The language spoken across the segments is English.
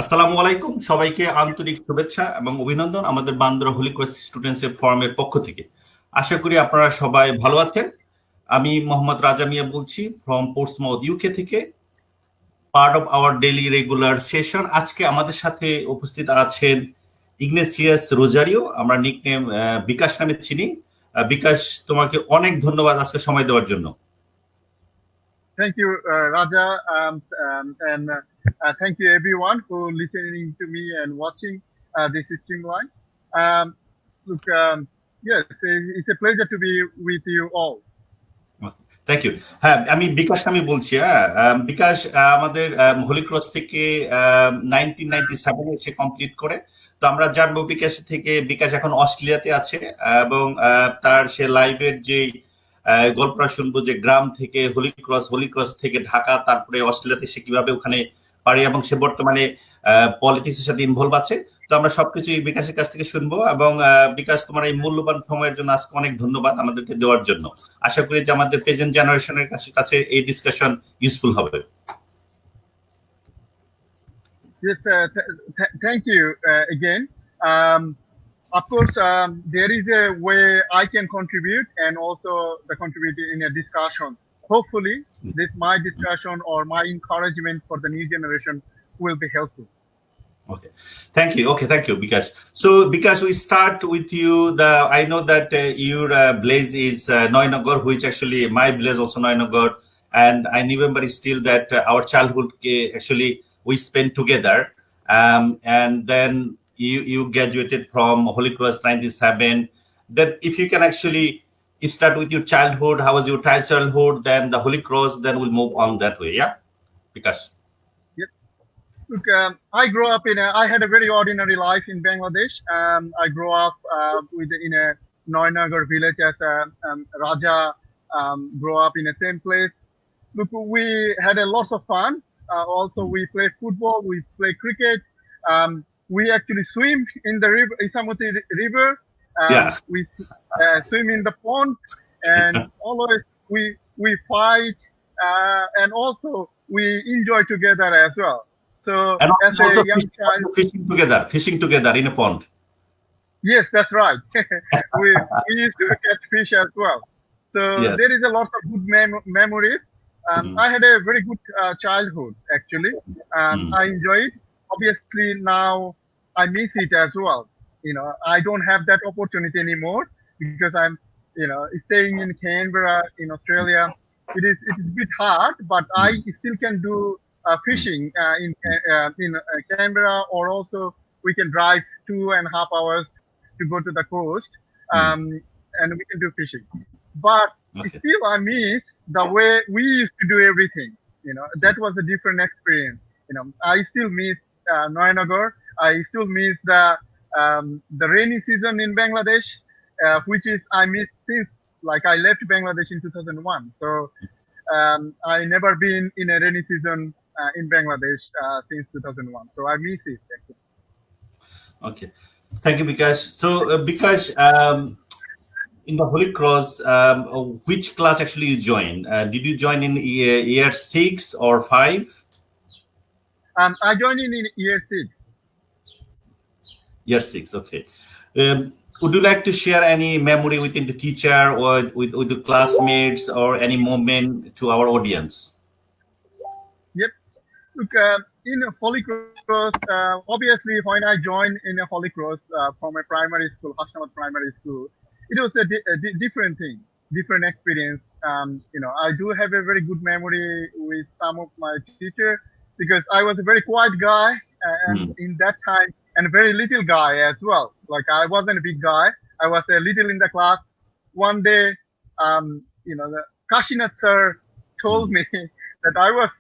আসসালামু আলাইকুম, সবাইকে আন্তরিক শুভেচ্ছা এবং অভিনন্দন আমাদের বান্দরা হোলি ক্রস স্টুডেন্টস ফোরামের পক্ষ থেকে। আশা করি আপনারা সবাই ভালো আছেন। আমি মোহাম্মদ রাজা মিয়া বলছি ফ্রম পোর্টসমাউথ ইউকে থেকে, part of our daily regular session. আজকে আমাদের সাথে উপস্থিত আছেন ইগনেসিয়াস রোজারিও, আমরা নিকনেম বিকাশ নামে চিনি। বিকাশ, তোমাকে অনেক ধন্যবাদ আজকে সময় দেওয়ার জন্য। Thank you, Raja, and thank you everyone who listening to me and watching this streamline. Look, yes, it's a pleasure to be with you all. Thank you. হ্যাঁ, আমি বিকাশ নামে বলছি। বিকাশ আমাদের হোলি ক্রস থেকে 1997 সে কমপ্লিট করে। তো আমরা জানবো বিকাশ থেকে, বিকাশ এখন অস্ট্রেলিয়াতে আছে এবং তার সে লাইভের যে গল্পটা শুনবো যে গ্রাম থেকে হোলি ক্রস থেকে ঢাকা, তারপরে অস্ট্রেলিয়াতে সে কিভাবে ওখানে পারে এবং সে বর্তমানে পলিটিক্সের সাথে ইনভলভ আছে। তো আমরা সবকিছু বিকাশের কাছ থেকে শুনবো এবং বিকাশ, তোমার এই মূল্যবান সময়ের জন্য আজকে অনেক ধন্যবাদ আমাদেরকে দেওয়ার জন্য। আশা করি যে আমাদের প্রেজেন্ট জেনারেশনের কাছে এই ডিসকাশন ইউজফুল হবে। Yes, thank you again. Of course, there is a way I can contribute and also the contribute in a discussion. Hopefully, my discussion or my encouragement for the new generation will be helpful. Okay, thank you. Bikash. So Bikash, we start with you. I know that your blaze is Noinagar, which actually my blaze also Noinagar, and I remember still that our childhood actually we spent together. And then you graduated from Holy Cross 97. That if you can actually start with your childhood, how was your childhood? Then the Holy Cross, then we'll move on that way. Yeah, Bikash. Look, I grew up I had a very ordinary life in Bangladesh. I grew up in a Noinagar village as Raja grew up in the same place. Look, we had a lot of fun. Also, we played football, we played cricket. We actually swim in the river, Isamuti River. We swim in the pond, and always we fight, and also we enjoy together as well. So, and as also a young child, fishing together in a pond. Yes, that's right. we used to catch fish as well. So there is a lot of good memories. I had a very good childhood, actually. I enjoy it. Obviously, now I miss it as well. I don't have that opportunity anymore because I'm, staying in Canberra in Australia. It is a bit hard, but I still can do fishing in Canberra, or also we can drive 2.5 hours to go to the coast, and we can do fishing. But still, I miss the way we used to do everything. That was a different experience. I still miss Noinagar. I still miss the rainy season in Bangladesh, which is I missed since I left Bangladesh in 2001. So I never been in a rainy season in Bangladesh since 2001. So I miss it actually. Okay, thank you, Bikash. So Bikash, in the Holy Cross, which class actually you joined? Did you join in year 6 or 5? I joined in year 6. Year 6, okay. Would you like to share any memory within the teacher or with the classmates or any moment to our audience? Yep. Look, in Holy Cross, obviously when I joined in a Holy Cross from a primary school, Hashamat Primary School, it was a different thing, different experience. I do have a very good memory with some of my teachers because I was a very quiet guy and in that time, and a very little guy as well. I wasn't a big guy. I was a little in the class. One day, the Kashinath sir told me that I was,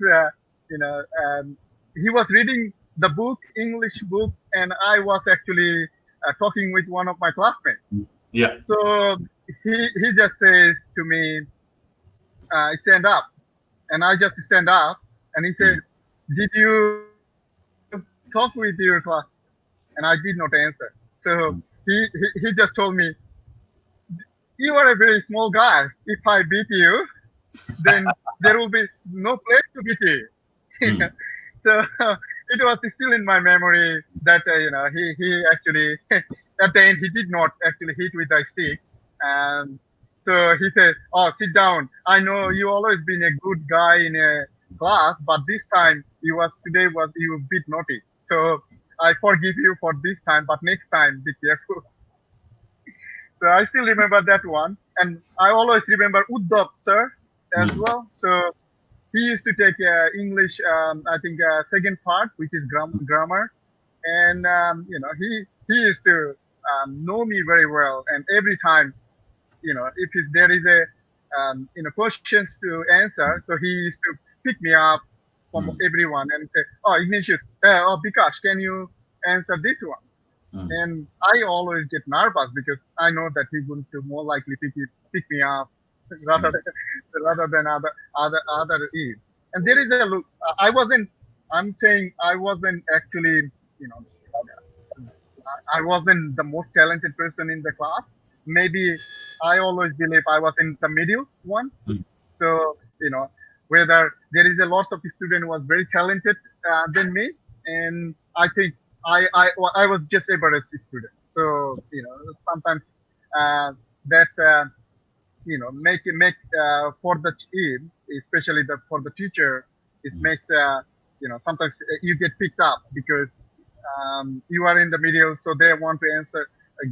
he was reading the book, English book, and I was actually talking with one of my classmates. Yeah. So he just says to me, stand up. And I just stand up. And he said, did you talk with your class? And I did not answer. So he just told me, you are a very small guy. If I beat you, then there will be no place to beat you. So it was still in my memory that he actually at the end he did not actually hit with the stick, and so he said, "Oh, sit down. I know you always been a good guy in a class, but this time you a bit naughty. So I forgive you for this time, but next time be careful." So I still remember that one, and I always remember Uddhav sir as Mm. well. So he used to take English, I think, second part, which is grammar, and he used to know me very well. And every time, if there is a questions to answer, so he used to pick me up from Mm. everyone and say, "Oh, Ignatius, oh, Bikash, can you answer this one?" Mm. And I always get nervous because I know that he's going to more likely pick me up rather than other is. And there is a look. I wasn't. I'm saying I wasn't actually. You know, I wasn't the most talented person in the class. Maybe I always believe I was in the middle one. Mm. So whether there is a lot of student who was very talented than me, and I think I was just average student. So sometimes that make for the team, especially for the teacher, it makes sometimes you get picked up because you are in the middle, so they want to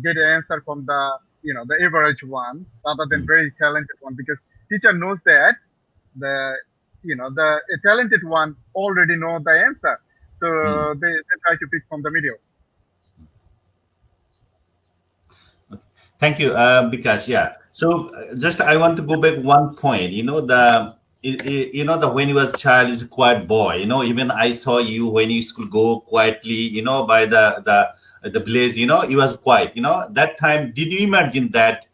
get an answer from the average one rather than Mm. very talented one, because teacher knows that the the talented one already know the answer, Mm. so they try to pick from the middle. Thank you, Bikash. Yeah. So just I want to go back one point. The when you was a child is a quiet boy. Even I saw you when you used to go quietly. By the blaze. You was quiet. That time, did you imagine that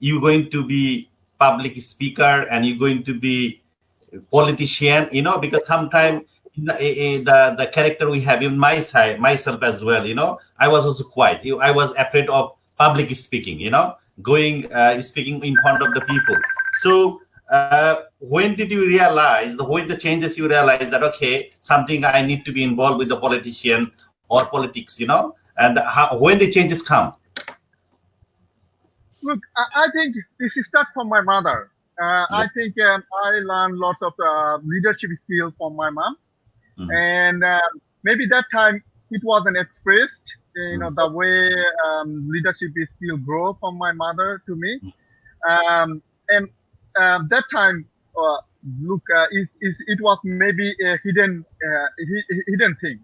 you going to be public speaker and you're going to be politician? Because sometimes the character we have in my side myself as well. I was also quiet. I was afraid of public speaking. Going speaking in front of the people. So when did you realize when the changes you realize that okay, something I need to be involved with the politician or politics? And when the changes come. Look, I think this is start from my mother. Yeah. I think I learned lots of leadership skills from my mom, Mm. and maybe that time it wasn't expressed, Mm. the way leadership skill grow from my mother to me. And that time, look, it was maybe a hidden thing.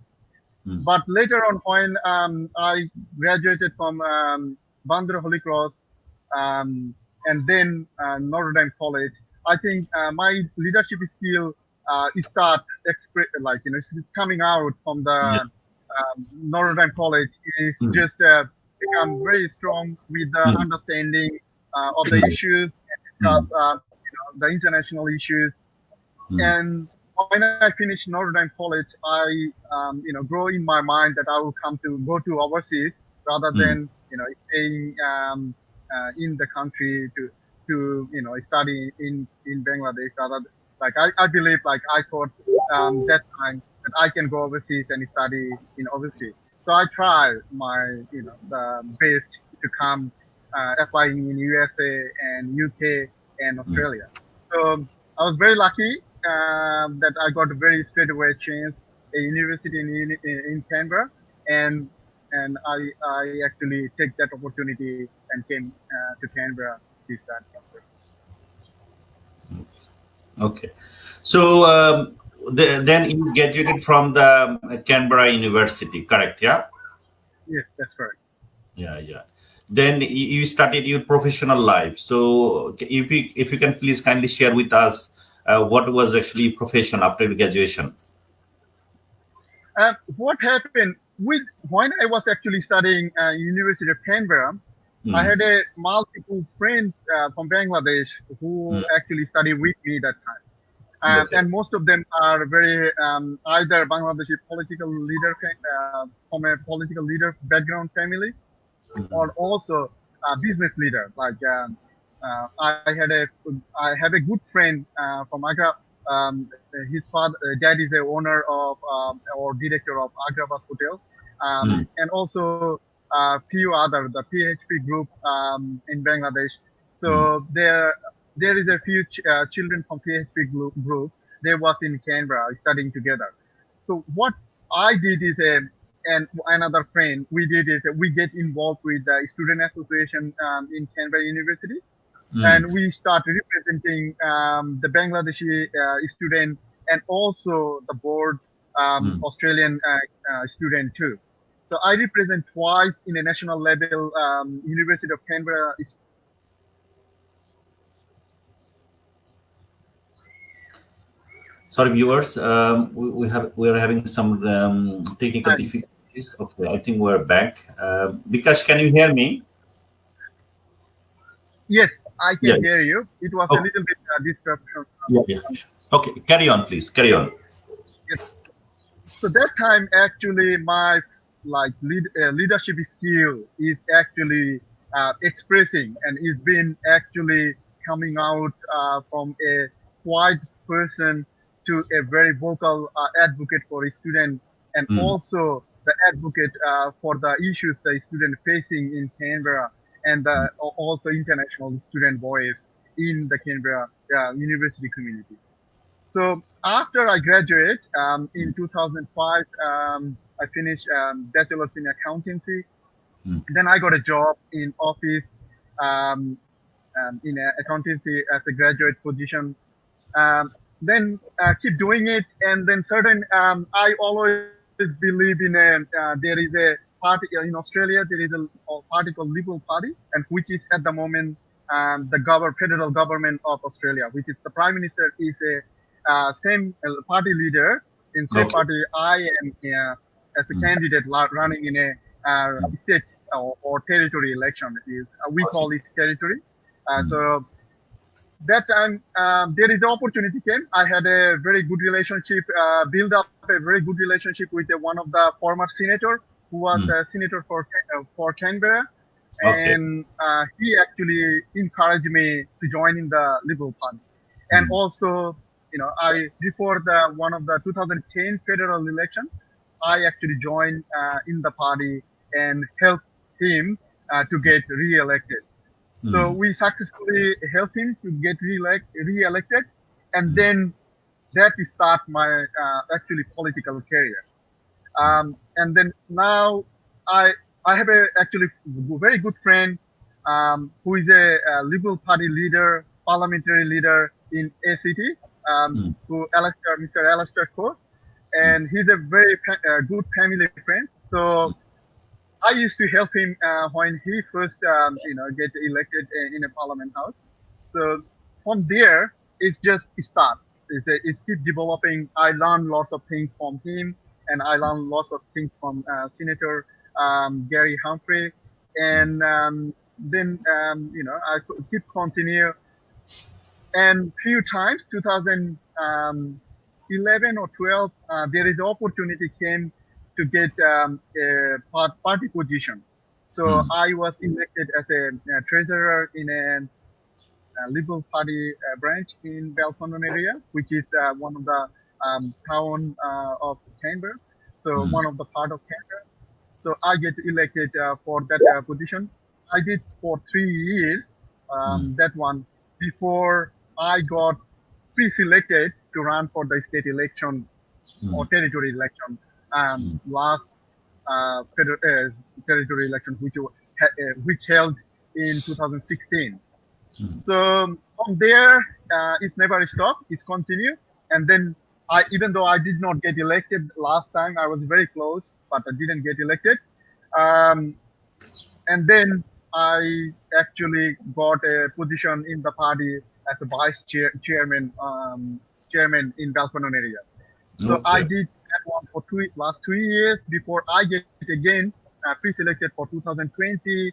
Mm. But later on, when I graduated from Bandra Holy Cross, and then Notre Dame College, I think my leadership skill it's coming out from Yeah. the Notre Dame College. It's Mm. just become very strong with the Mm. understanding of the issues and discuss Mm. the international issues. Mm. And when I finished Notre Dame College, I grow in my mind that I will go to overseas rather Mm. than staying in the country to study in Bangladesh. Like I believe, like I thought that time that I can go overseas and study in overseas. So I try my the best to come applying in USA and UK and Mm. Australia. So I was very lucky that I got a very straightaway chance a university in Canberra, and I actually take that opportunity and came to Canberra to start. Okay. So then you graduated from the Canberra University, correct? Yeah. Yes, that's correct. Yeah. Yeah. Then you started your professional life. So if you can please kindly share with us what was actually your profession after graduation. What happened with when I was actually studying University of Canberra, I Mm. had a multiple friends from Bangladesh who Mm. actually studied with me that time. Okay. And most of them are very either Bangladeshi political leader from a political leader background family, or also a business leader. Like I have a good friend from Agra. his father, dad is the owner of or director of Agrabah Hotel, and also a few other the PHP group in Bangladesh. So there is a few children from PHP group. They was in Canberra studying together. So what I did is and another friend we did is we get involved with the student association in Canberra University, and we start representing the Bangladeshi student and also the board Australian student too. So I represent twice in a national level University of Canberra. Sorry, viewers, we are having some technical difficulties. Okay, I think we're back. Bikash, can you hear me? Yes, I can hear you. It was a little bit disruption. Yeah. Okay, carry on, please. Carry on. Yes. So that time, actually, my leadership skill is actually expressing and is been actually coming out from a quiet person to a very vocal advocate for a student, and also the advocate for the issues the student facing in Canberra, and also international student voice in the Canberra university community. So after I graduate in 2005, I finished bachelor's in accountancy. Then I got a job in office in accountancy as a graduate position. Then keep doing it, and then I always believe in there is a party in Australia. There is a party called Liberal Party, and which is at the moment the federal government of Australia, which is the Prime Minister is a same party leader in same party. I am as a candidate running in a state or territory election. We call it territory. So that time there is the opportunity came. I had a very good relationship, build up a very good relationship with one of the former senator who was a senator for Canberra, and he actually encouraged me to join in the Liberal Party. And also, before one of the 2010 federal election, I actually joined in the party and helped him to get re-elected. So we successfully helped him to get re-elected, and then that start my actually political career. And then now I have a actually very good friend who is a Liberal Party leader, parliamentary leader in ACT, Mr. Alistair Coe, and he's a very good family friend. So I used to help him when he first, get elected in a parliament house. So from there, it's just start. It keeps developing. I learned lots of things from him, and I learned lots of things from Senator Gary Humphrey, and then I keep continue. And few times, 2011 or 12, there is opportunity came to get a party position. So I was elected as a treasurer in a Liberal Party branch in Balconon area, which is one of the town of Canberra. So one of the part of Canberra. So I get elected for that position. I did for 3 years that one before I got pre-selected to run for the state election or territory election. Last territory election, which held in 2016. So from there, it never stopped. It's continued. And then even though I did not get elected last time, I was very close, but I didn't get elected. And then I actually got a position in the party as a vice chairman in Balconon area. So I did that one for last 2 years before I get again pre-selected for 2020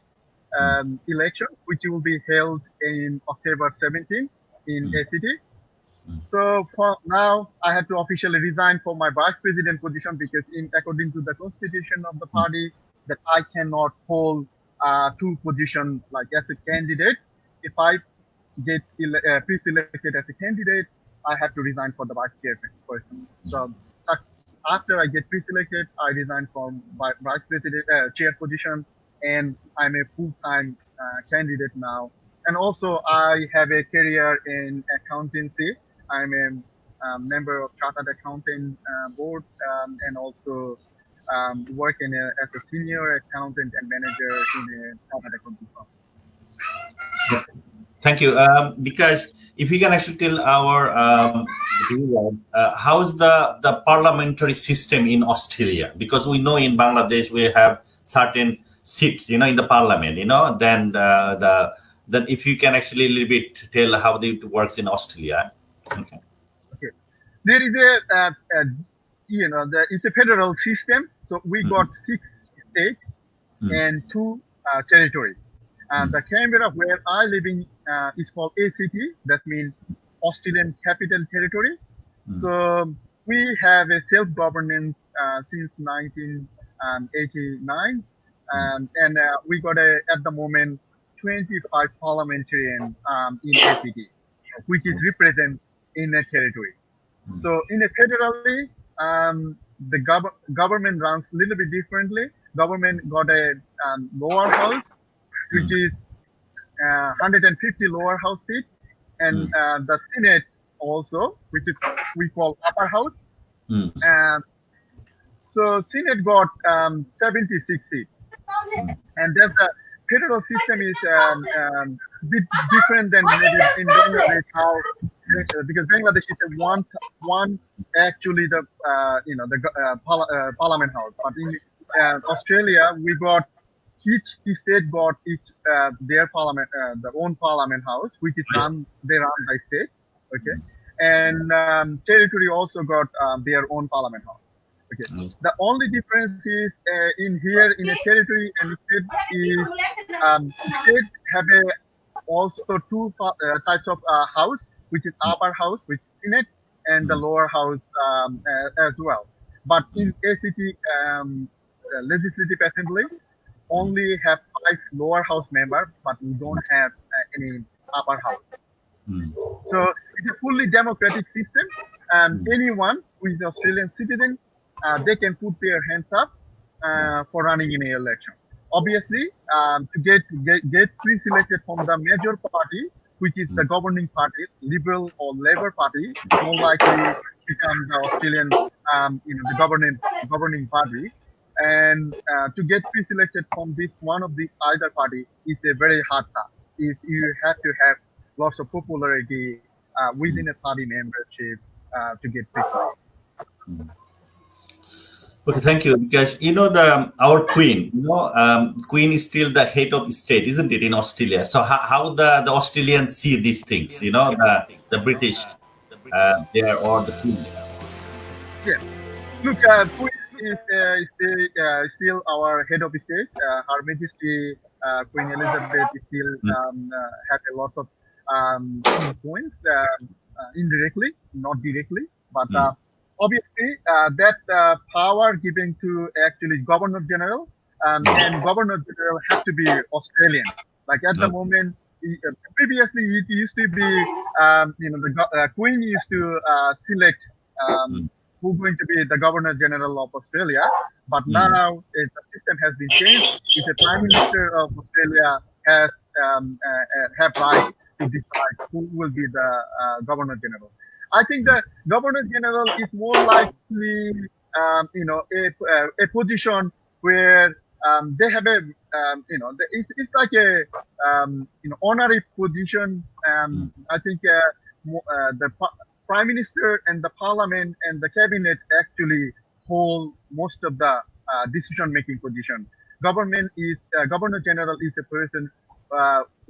election, which will be held in October 17 in ACT. So for now, I had to officially resign from my vice president position because according to the constitution of the party, that I cannot hold two positions like as a candidate. If I get pre-selected as a candidate, I had to resign for the vice chairperson. So after I get pre-selected, I resign from vice president chair position, and I'm a full-time candidate now. And also, I have a career in accountancy. I'm a member of Chartered Accountant Board, and also work as a senior accountant and manager in a chartered accounting firm. Thank you. Because if you can actually tell our viewers, how is the parliamentary system in Australia? Because we know in Bangladesh we have certain seats, in the parliament. Then if you can actually a little bit tell how it works in Australia. Okay. Okay. There is it's a federal system. So we got 6 states and 2 territories. And the Canberra, where I live in, is called ACT. That means Australian Capital Territory. So we have a self-governance since 1989, and we got at the moment 25 parliamentarians in ACT, which is represent in a territory. So in a federally, the government runs a little bit differently. Government got a lower house, which is 150 lower house seats, and the Senate also, which is we call upper house. So Senate got 76 seats, and that's the federal system is bit different than maybe in Bangladesh. How because Bangladesh is one actually the parliament house, but in Australia we got each state got their parliament, their own parliament house, which is run by state, okay, and territory also got their own parliament house. Okay. The only difference is in here in a territory and state is state have also 2 types of house, which is upper house, which is Senate, and the lower house as well. But in ACT Legislative Assembly, only have 5 lower house members, but we don't have any upper house. So it's a fully democratic system. Anyone who is Australian citizen, they can put their hands up for running in an election. Obviously, to get pre-selected from the major party, which is the governing party, Liberal or Labour Party, more likely become the Australian, the governing party. And to get pre-selected from this one of these either party is a very hard task. You have to have lots of popularity within a party membership to get pre-selected. Okay, thank you. Because our Queen, Queen is still the head of state, isn't it, in Australia? So how the Australians see these things? The British, they are all the Queen. Yeah. Look, Queen is still our head of state. Her Majesty Queen Elizabeth is still have a lot of influence indirectly, not directly, but obviously that power given to actually Governor General, and Governor General have to be Australian. Like at the moment, previously it used to be, the Queen used to select who's going to be the Governor General of Australia, but now the system has been changed. It's the Prime Minister of Australia has have right to decide who will be the Governor General. I think the Governor General is more likely, a position where they have a, it's like a, honorary position. I think the Prime Minister and the Parliament and the Cabinet actually hold most of the decision-making position. Governor General is a person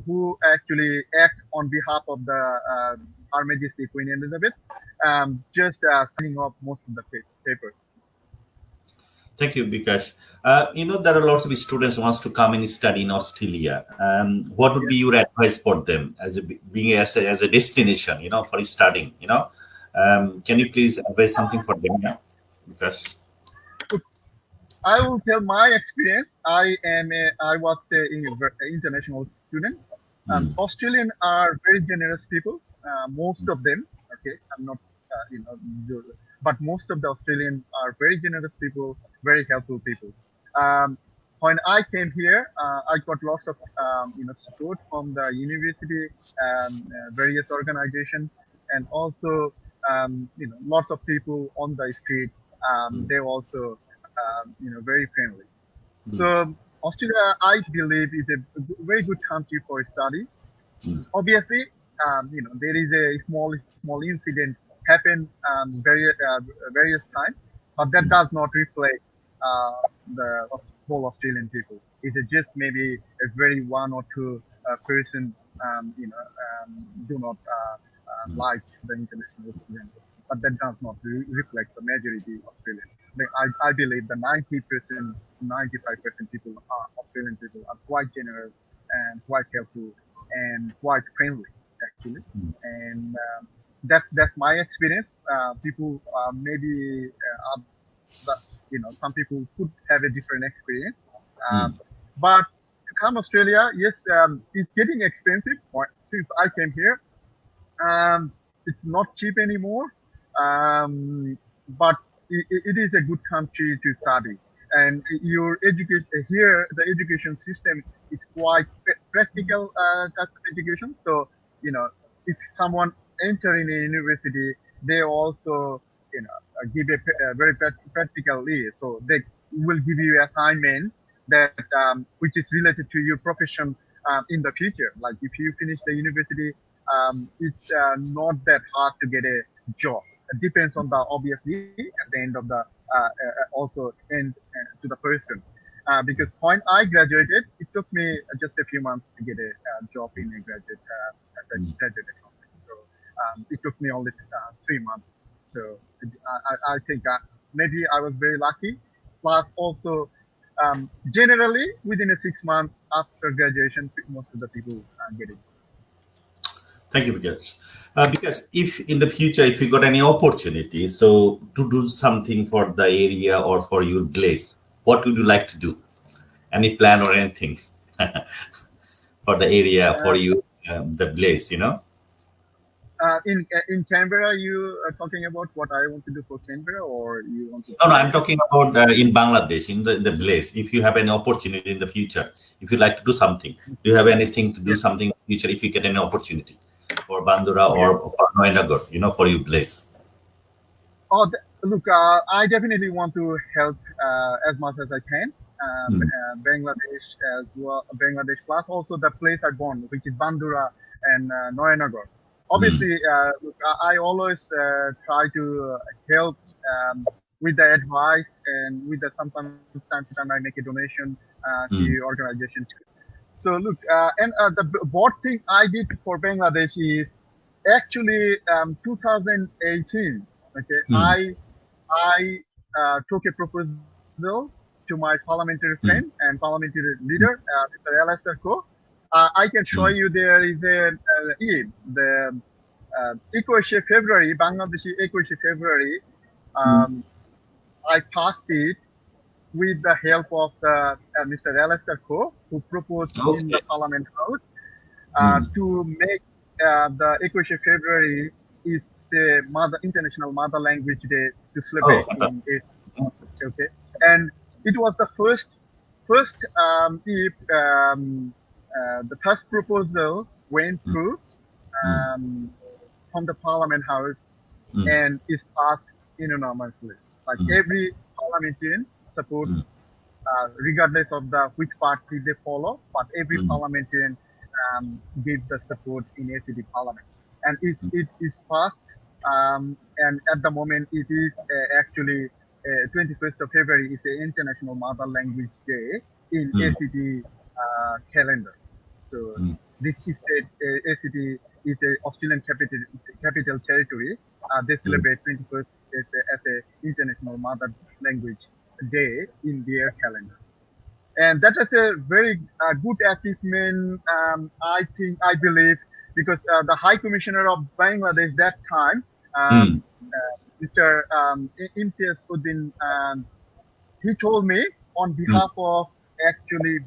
who actually acts on behalf of the Her Majesty Queen Elizabeth, just signing off most of the papers. Thank you, Bikash. There are lots of students who wants to come and study in Australia. What would be your advice for them as a destination, for studying? Can you please advise something for them? Yeah? Because I will tell my experience. I was an international student. Australians are very generous people, most of them. okay, I'm not, but most of the Australians are very generous people, very helpful people. Um, when I came here, I got lots of support from the university, various organizations, and also lots of people on the street. They also very friendly. So Australia, I believe, is a very good country for study. Obviously, there is a small incident happen various times, but that does not reflect the whole Australian people. It is just maybe a very one or two person, do not like the international student, but that does not reflect the majority Australian. I believe the 90%, 95% people are Australian people are quite generous and quite helpful and quite friendly actually. And that's my experience. People maybe some people could have a different experience. But to come Australia, yes, it's getting expensive. Since I came here, it's not cheap anymore. But it is a good country to study. And your education here, the education system is quite practical type of education. So if someone enter in a university, they also give a very practical way. So they will give you assignment that which is related to your profession in the future. Like if you finish the university, it's not that hard to get a job. It depends on the obviously at the end of the also end to the person. Because when I graduated, it took me just a few months to get a job in a graduate accounting. So it took me only 3 months. So I think maybe I was very lucky. Plus also, generally within a 6 months after graduation, most of the people get it. Thank you, Vikas. Because if in the future, if you got any opportunity, so to do something for the area or for your place, what would you like to do? Any plan or anything for the area for you, the place, In Canberra, you are talking about what I want to do for Canberra, or you want to? No, I'm talking about in Bangladesh, in the place. If you have an opportunity in the future, if you like to do something, do you have anything to do something in the future if you get an opportunity for Bandura Okay. or for Noinagar, for your place? Oh, look, I definitely want to help as much as I can. Bangladesh as well, Bangladesh plus also the place I born, which is Bandura and Noyanagar. Obviously, look, I always try to help with the advice and with the sometimes time to time I make a donation to the organization too. So look, and the board thing I did for Bangladesh is actually 2018. Okay, I took a proposal to my parliamentary friend and parliamentary leader, Mr. Alastair Coe. I can show you there is the 21 February, Bangladeshi 21 February. I passed it with the help of the, Mr. Alastair Coe, who proposed in the Parliament House to make the 21 February is the International Mother Language Day to celebrate in it. Okay, and it was the first the first proposal went through from the Parliament House and is passed unanimously. Like every parliamentarian supports, regardless of which party they follow, but every parliamentarian gives the support in ACT Parliament, and it is passed. And at the moment, it is actually 21st of February is the International Mother Language Day in ACT calendar. So this is ACT is a Australian capital territory. They celebrate 21st as a International Mother Language Day in their calendar. And that is a very good achievement, I believe, because the High Commissioner of Bangladesh that time, Mr. Imtiaz Uddin, he told me on behalf of actually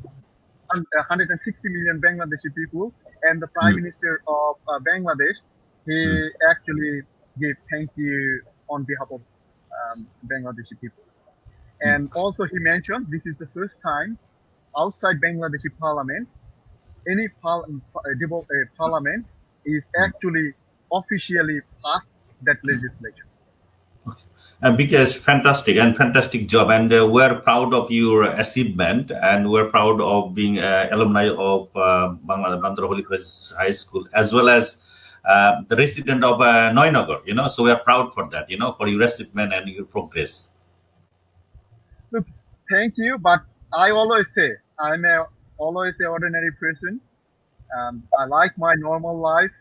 160 million Bangladeshi people and the Prime Minister of Bangladesh, he actually give thank you on behalf of Bangladeshi people. And also he mentioned this is the first time outside Bangladeshi parliament, any parliament is actually officially passed that legislation. Because fantastic job, and we're proud of your achievement, and we're proud of being alumni of Bandra Holy Cross High School, as well as the resident of Noinagar. So we are proud for that. For your achievement and your progress. Look, thank you, but I always say I'm always an ordinary person. I like my normal life.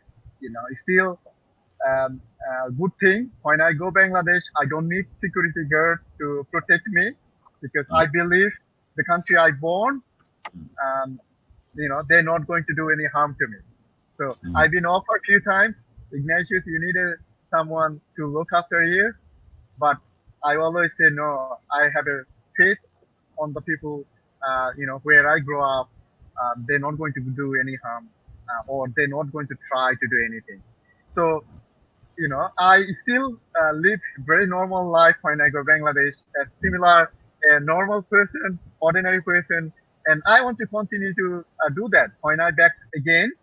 Still good thing. When I go Bangladesh, I don't need security guard to protect me because I believe the country I born, um, they're not going to do any harm to me. So I've been offered a few times, Ignatius, you need someone to look after you. But I always say no. I have a faith on the people, where I grow up. They're not going to do any harm, or they're not going to try to do anything. So I still live very normal life when I go Bangladesh, a similar, a normal person, ordinary person, and I want to continue to do that. When I back again,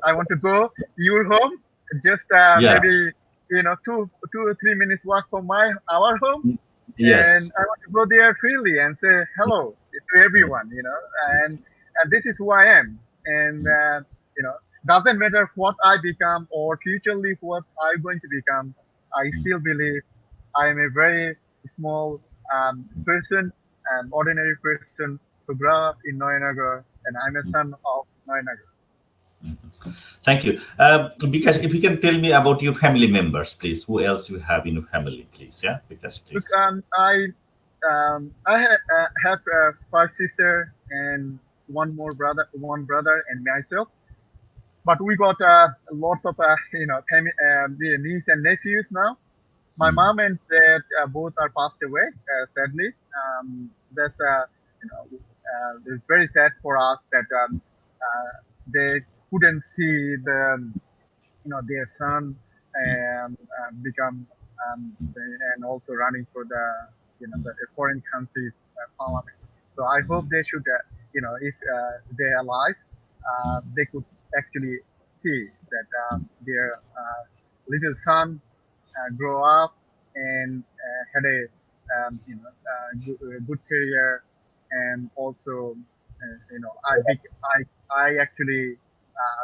I want to go your home, just Yeah. maybe 2 or 3 minutes walk from our home, and Yes. I want to go there freely and say hello to everyone, and this is who I am, and doesn't matter what I become or futurely what I'm going to become, I still believe I am a very small person, an ordinary person who grew up in Noyanagar, and I'm a son of Noyanagar. Thank you. Because if you can tell me about your family members, please. Who else you have in your family, please? Yeah, because Look, please. I have 5 sisters and one brother, and myself. But we got lots of the niece and nephews now. My mom and dad both are passed away, sadly. That's it's very sad for us that they couldn't see their son become and also running for the foreign countries parliament. So I hope they should, if they're alive, they could actually see that their little son grow up and had a good career, and also I actually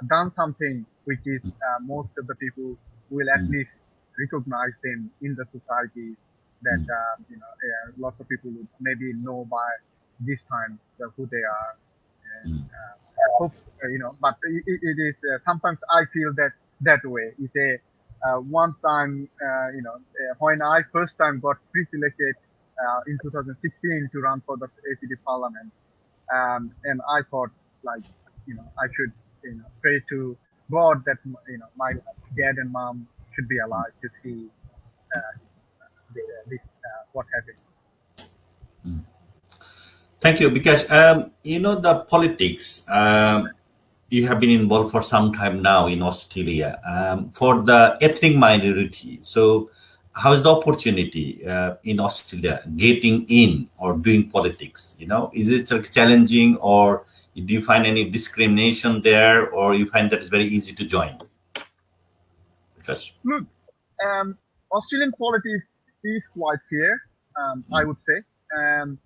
done something which is most of the people will at least recognize them in the society, that lots of people would maybe know by this time who they are, and hope but it is sometimes I feel that way. It's a one time when I first time got pre-selected in 2016 to run for the ACD parliament, and I thought, like, I should pray to God that my dad and mom should be alive to see this what happened. Thank you. Because the politics. You have been involved for some time now in Australia for the ethnic minority. So, how is the opportunity in Australia getting in or doing politics? Is it challenging, or do you find any discrimination there, or you find that it's very easy to join? Because Look, Australian politics is quite fair, I would say. Um,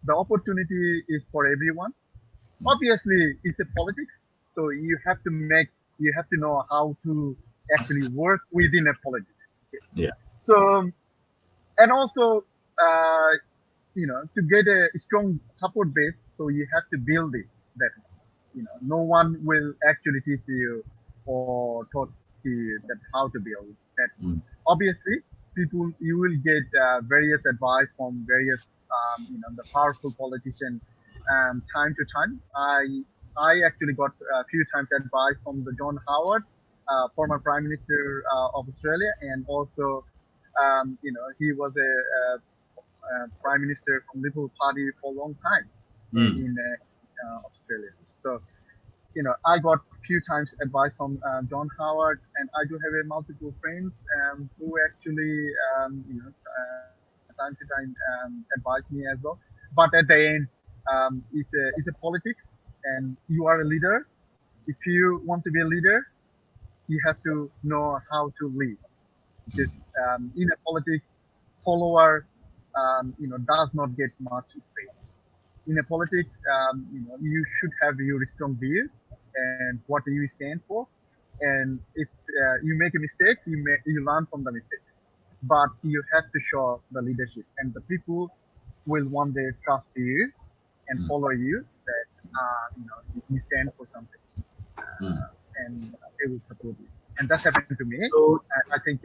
the opportunity is for everyone. Obviously, it's a politics, so you have to know how to actually work within a politics. Okay. yeah, So, and also, to get a strong support base, so you have to build it. That no one will actually teach you or taught you that how to build that. Obviously, people you will get various advice from various the powerful politician time to time. I actually got a few times advice from the John Howard, former Prime Minister of Australia, and also he was a Prime Minister from Liberal Party for a long time in Australia. So I got few times advice from John Howard, and I do have a multiple friends who actually, time to time advise me as well. But at the end, it's a politics, and you are a leader. If you want to be a leader, you have to know how to lead. Because in a politics, follower, does not get much space. In a politics, you should have your strong view and what you stand for. And if you make a mistake, you learn from the mistake. But you have to show the leadership, and the people will one day trust you and follow you that you stand for something, and they will support you. And that happened to me. So, I think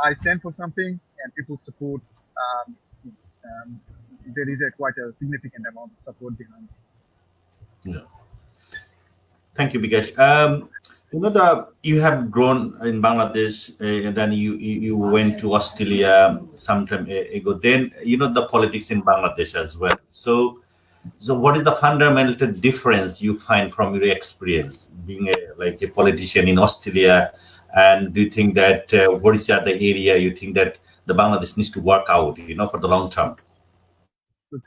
I stand for something, and people support. Um, um, there is a quite a significant amount of support behind it. yeah. Thank you, Bikash. You have grown in Bangladesh, and then you went to Australia some time ago. Then the politics in Bangladesh as well. So what is the fundamental difference you find from your experience being like a politician in Australia? And do you think that what is the other area you think that the Bangladesh needs to work out, for the long term? Look,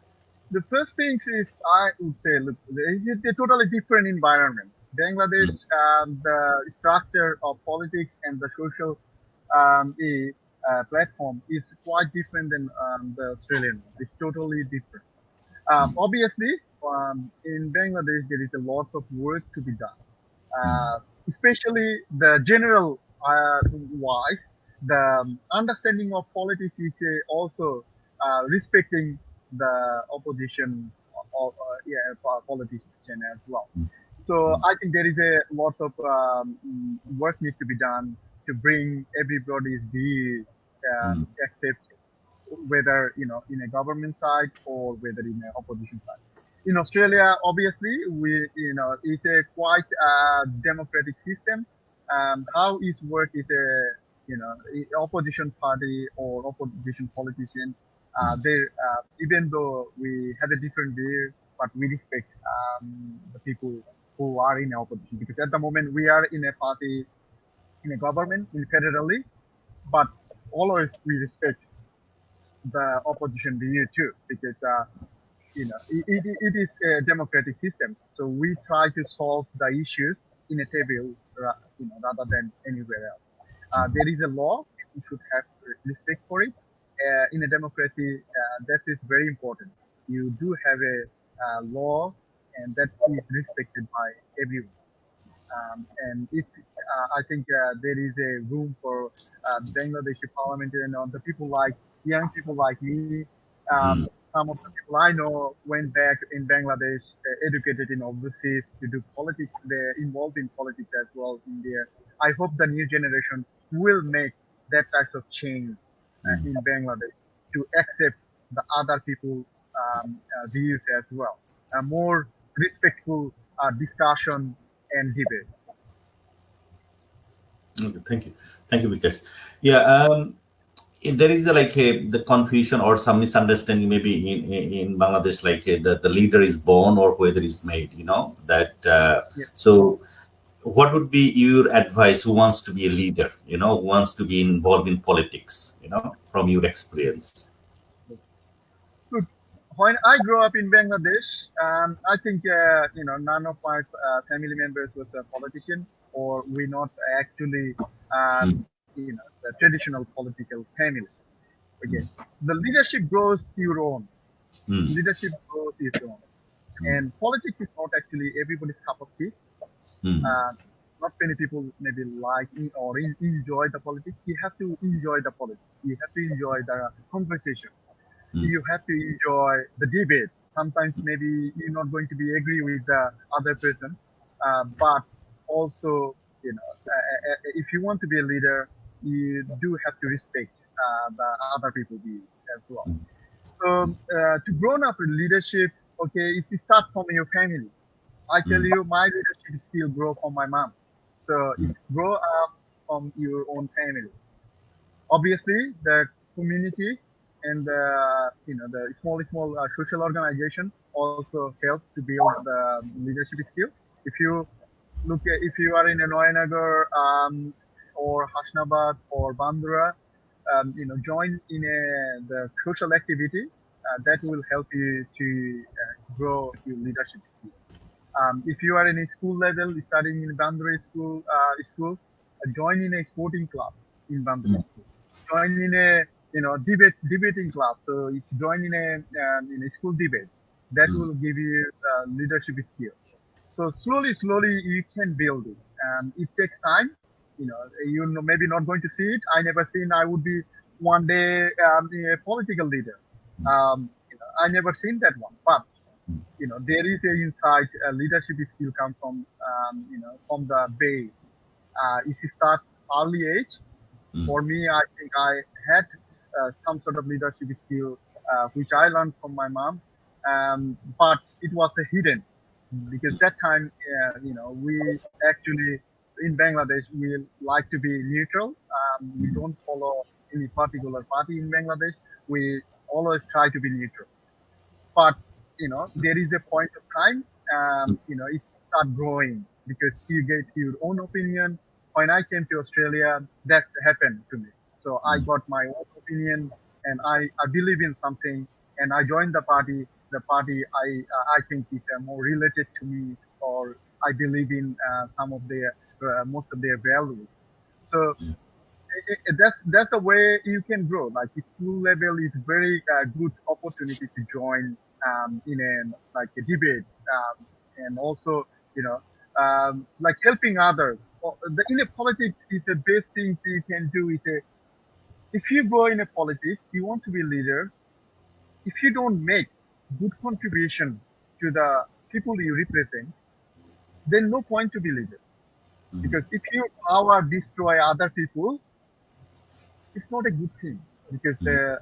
the first thing is I would say, look, it's a totally different environment. Bangladesh, the structure of politics and the social platform is quite different than the Australian one. It's totally different. Obviously, in Bangladesh, there is a lot of work to be done, uh, especially the general wise. The understanding of politics is also respecting the opposition politician as well. So I think there is a lot of work needs to be done to bring everybody's view accept, whether in a government side or whether in an opposition side. In Australia, obviously, it's a quite democratic system. How it works is opposition party or opposition politician. Even though we have a different view, but we respect the people who are in opposition, because at the moment we are in a party in a government in federally, but always we respect the opposition view too, because it is a democratic system. So we try to solve the issues in a table, rather than anywhere else. There is a law; we should have respect for it. In a democracy, that is very important. You do have a law, and that is respected by everyone. And if I think there is a room for Bangladeshi parliamentarian or the people like young people like me. Some of the people I know went back in Bangladesh, educated in overseas to do politics. They're involved in politics as well in there. I hope the new generation will make that type of change in Bangladesh to accept the other people views as well. A more respectful discussion and debate. Okay, thank you, Vikas. Yeah, there is the confusion or some misunderstanding maybe in Bangladesh, like the leader is born or whether is made. That. Yeah. So, what would be your advice? Who wants to be a leader? Who wants to be involved in politics? From your experience. Good. When I grew up in Bangladesh, I think none of my family members was a politician, or we not actually the traditional political family. Again, the leadership grows your own. Leadership grows its own, and politics is not actually everybody's cup of tea. Uh, Not many people maybe like or enjoy the politics. You have to enjoy the politics. You have to enjoy the conversation. You have to enjoy the debate. Sometimes maybe you're not going to be agree with the other person, but also if you want to be a leader, you do have to respect the other people views as well. So to grown up in leadership, okay, it starts from your family. I tell you, my leadership still grow from my mom. So it's grow up from your own family. Obviously, the community and the small social organization also help to build the leadership skill. If you look, if you are in a Noyanagar or Hashnabad or Bandra, join in the social activity that will help you to grow your leadership skills. If you are in a school level, studying in Bandra school, join in a sporting club in Bandra Mm, school. Join in a debating club. So it's join in a school debate. That mm, will give you leadership skills. So slowly you can build it. It takes time. Maybe not going to see it. I never seen I would be one day a political leader. I never seen that one. But there is a insight, leadership skill comes from the base. If you start early age, mm, for me, I think I had some sort of leadership skill, which I learned from my mom. But it was hidden because that time, we actually in Bangladesh we like to be neutral. We don't follow any particular party in Bangladesh. We always try to be neutral. But there is a point of time, it start growing because you get your own opinion. When I came to Australia, that happened to me. So I got my own opinion, and I believe in something, and I joined the party. The party I think is more related to me, or I believe in some of their most of their values. So that's the way you can grow. Like the school level is very good opportunity to join in a debate, and also like helping others. In a politics, is the best thing you can do is if you go in a politics, you want to be a leader. If you don't make good contribution to the people you represent, then no point to be leader. Because if you power destroy other people, it's not a good thing because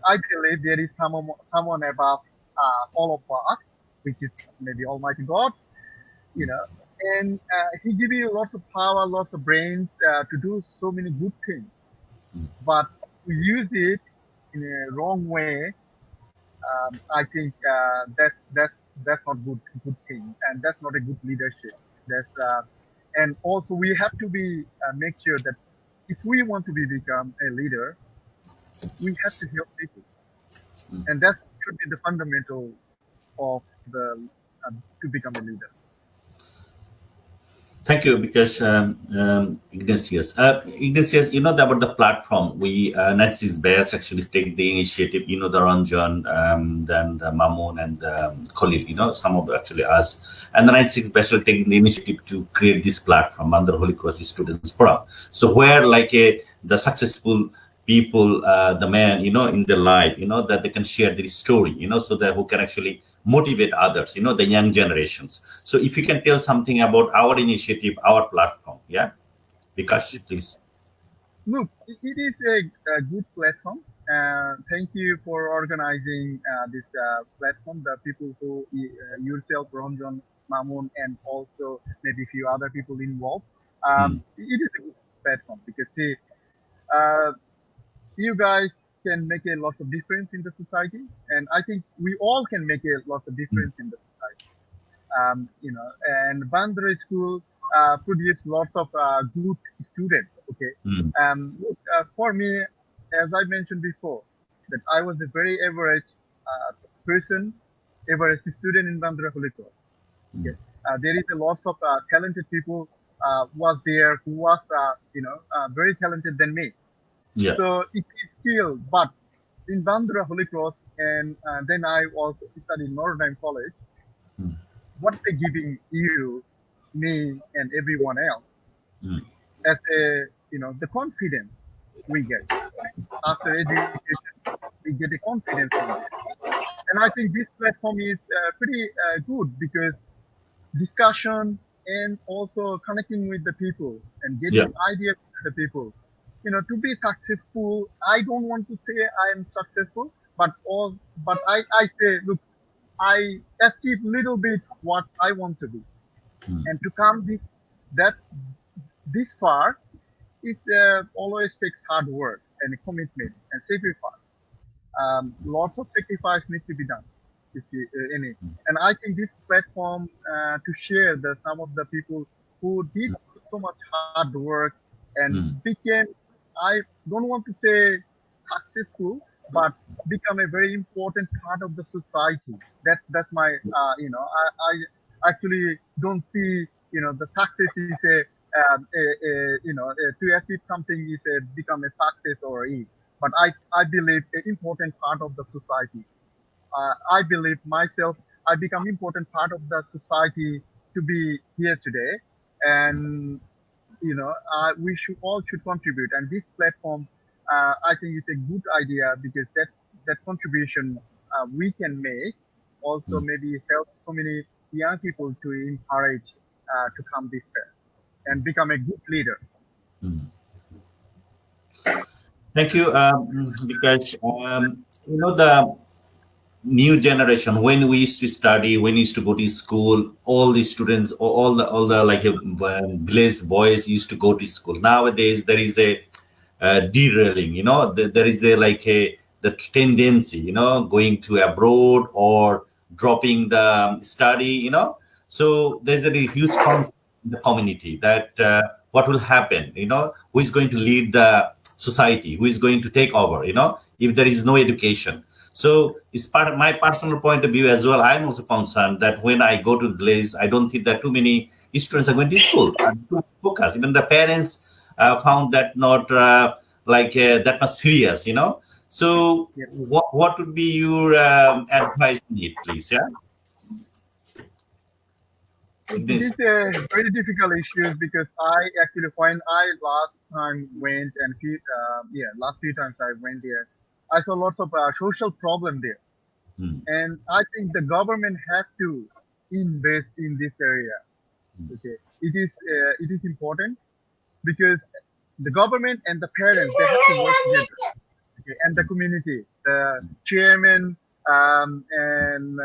I believe there is someone above all of us, which is maybe Almighty God, and He give you lots of power, lots of brains to do so many good things. But to use it in a wrong way, I think that's not good thing, and that's not a good leadership. That's and also we have to be make sure that if we want to become a leader, we have to help people, and that should be the fundamental of the to become a leader. Thank you, because Ignatius. Ignatius, you know about the platform. We 96 Bears actually take the initiative. You know the Ranjan, then the Mamun and Khalil. You know some of actually us, and the 96 Bears will take the initiative to create this platform under Holy Cross Students Forum. So where like the successful people, the man, in their life, that they can share their story, so that who can actually motivate others, the young generations. So if you can tell something about our initiative, our platform, yeah, Vikash, please. Look, it is a good platform. Thank you for organizing this platform. The people who yourself, Ranjan, Mamun, and also maybe a few other people involved. Mm, It is a good platform because see, uh, you guys can make a lot of difference in the society, and I think we all can make a lot of mm, difference in the society. And Bandra School produced lots of good students. Okay, mm, look, for me, as I mentioned before, that I was a very average person, average student in Bandra Holiko. mm. Okay, there is a lots of talented people was there who was very talented than me. Yeah. So it is still, but in Bandra Holy Cross, and then I also studied Notre College. Mm, What they giving you, me, and everyone else mm, as the confidence we get after education, we get a confidence from there. And I think this platform is pretty good because discussion and also connecting with the people and yeah. getting ideas from the people. To be successful, I don't want to say I am successful, but I say, look, I achieve little bit what I want to be, Mm, and to come that this far, it always takes hard work and commitment and sacrifice. Lots of sacrifice needs to be done. If you, any, and I think this platform to share the some of the people. who did so much hard work and Mm. became, I don't want to say successful, but become a very important part of the society. That's my, I actually don't see, the success is to achieve something is a become a success or a, but I believe an important part of the society. I believe myself, I become important part of the society to be here today, and we should all should contribute. And this platform, I think, is a good idea because that contribution we can make also Mm. maybe help so many young people to encourage to come this path and become a good leader. Mm. Thank you, because the new generation, when we used to study, when we used to go to school, all the students, all the like village boys used to go to school. Nowadays there is a derailing, there is a like a the tendency, going to abroad or dropping the study, so there's a huge conflict in the community that what will happen, who is going to lead the society, who is going to take over, if there is no education. So it's part of my personal point of view as well. I'm also concerned that when I go to the village, I don't think that too many students are going to school. Focus. Even the parents found that not that much serious. So Yes. what would be your advice on it, please? Yeah. It This. is a very difficult issue because I actually, when I last time went and last few times I went there, I saw lots of social problem there, Hmm. and I think the government has to invest in this area. Okay, it is important because the government and the parents, they have to work together. Okay, and the community, the chairman, and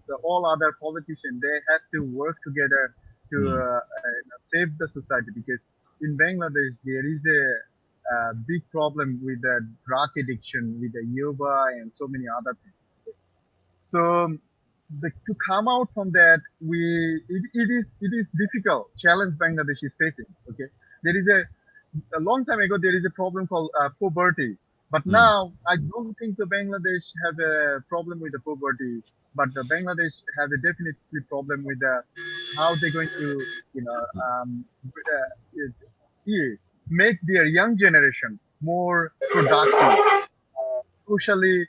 the all other politicians, they have to work together to Hmm. save the society. Because in Bangladesh there is a, big problem with the drug addiction, with the yoga and so many other things. So to come out from that, it is difficult challenge Bangladesh is facing. Okay, there is a long time ago there is a problem called poverty, but Hmm. now I don't think the Bangladesh have a problem with the poverty, but the Bangladesh have a definitely problem with how they're going to you know make their young generation more productive, socially,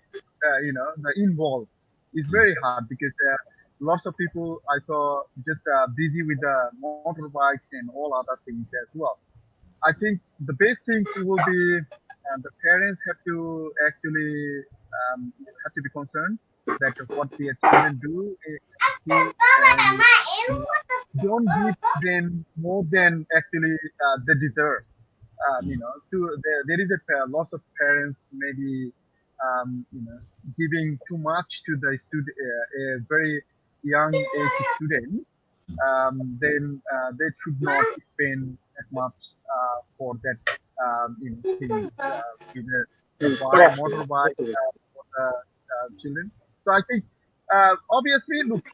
involved. Is very hard because lots of people I saw just busy with the motorbikes and all other things as well. I think the best thing will be the parents have to actually have to be concerned that what their children do at school, and you know, don't give them more than actually they deserve. There is a lots of parents maybe um, you know giving too much to the student, a very young age student. Then they should not spend that much for that thing, either the motorbike for the children. So I think obviously, look,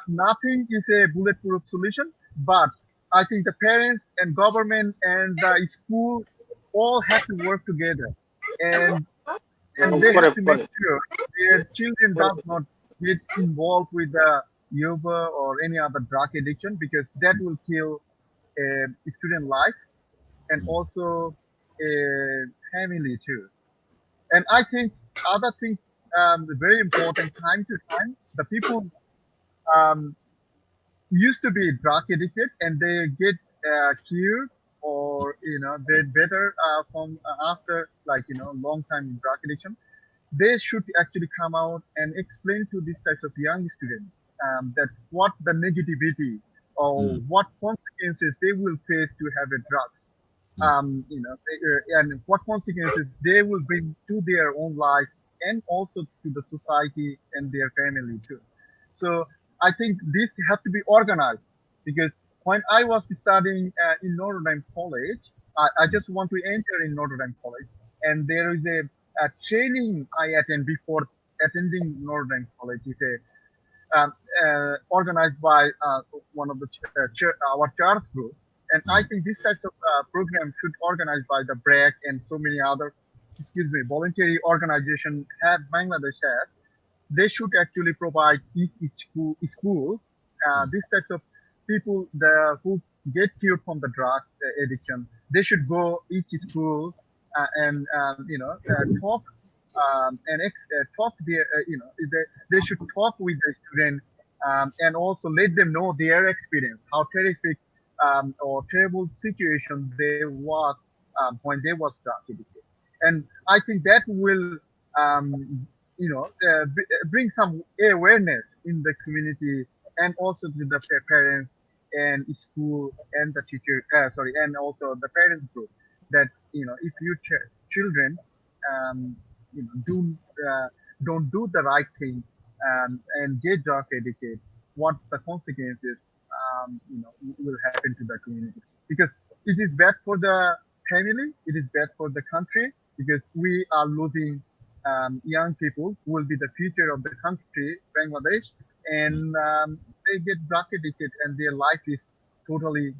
nothing is a bulletproof solution, but I think the parents and government and the school all have to work together, and they have to make sure their children does not get involved with the yoga or any other drug addiction because that will kill a student life and also a family too. And I think other things very important time to time the people um, used to be drug addicted and they get cured or they better from after like long time in drug addiction. They should actually come out and explain to these types of young students that what the negativity or Hmm. what consequences they will face to have a drugs, Hmm. and what consequences they will bring to their own life and also to the society and their family too. So I think this have to be organized because when I was studying in Notre Dame College, I just want to enter in Notre Dame College, and there is a training I attend before attending Notre Dame College. It's organized by one of the our church group. And I think these types of programs should organized by the BRAC and so many other, excuse me, voluntary organization have Bangladesh has. They should actually provide each school these types of people who get cured from the drug addiction. They should go each school and talk talk their they should talk with the student and also let them know their experience, how terrific or terrible situation they was when they was drug addicted. And I think that will bring some awareness in the community and also to the parents and school and the teacher, sorry, and also the parents group that if your children um, uh, don't do the right thing and get drug addicted, what the consequences will happen to the community, because it is bad for the family, it is bad for the country, because we are losing young people who will be the future of the country, Bangladesh, and they get drug addicted and their life is totally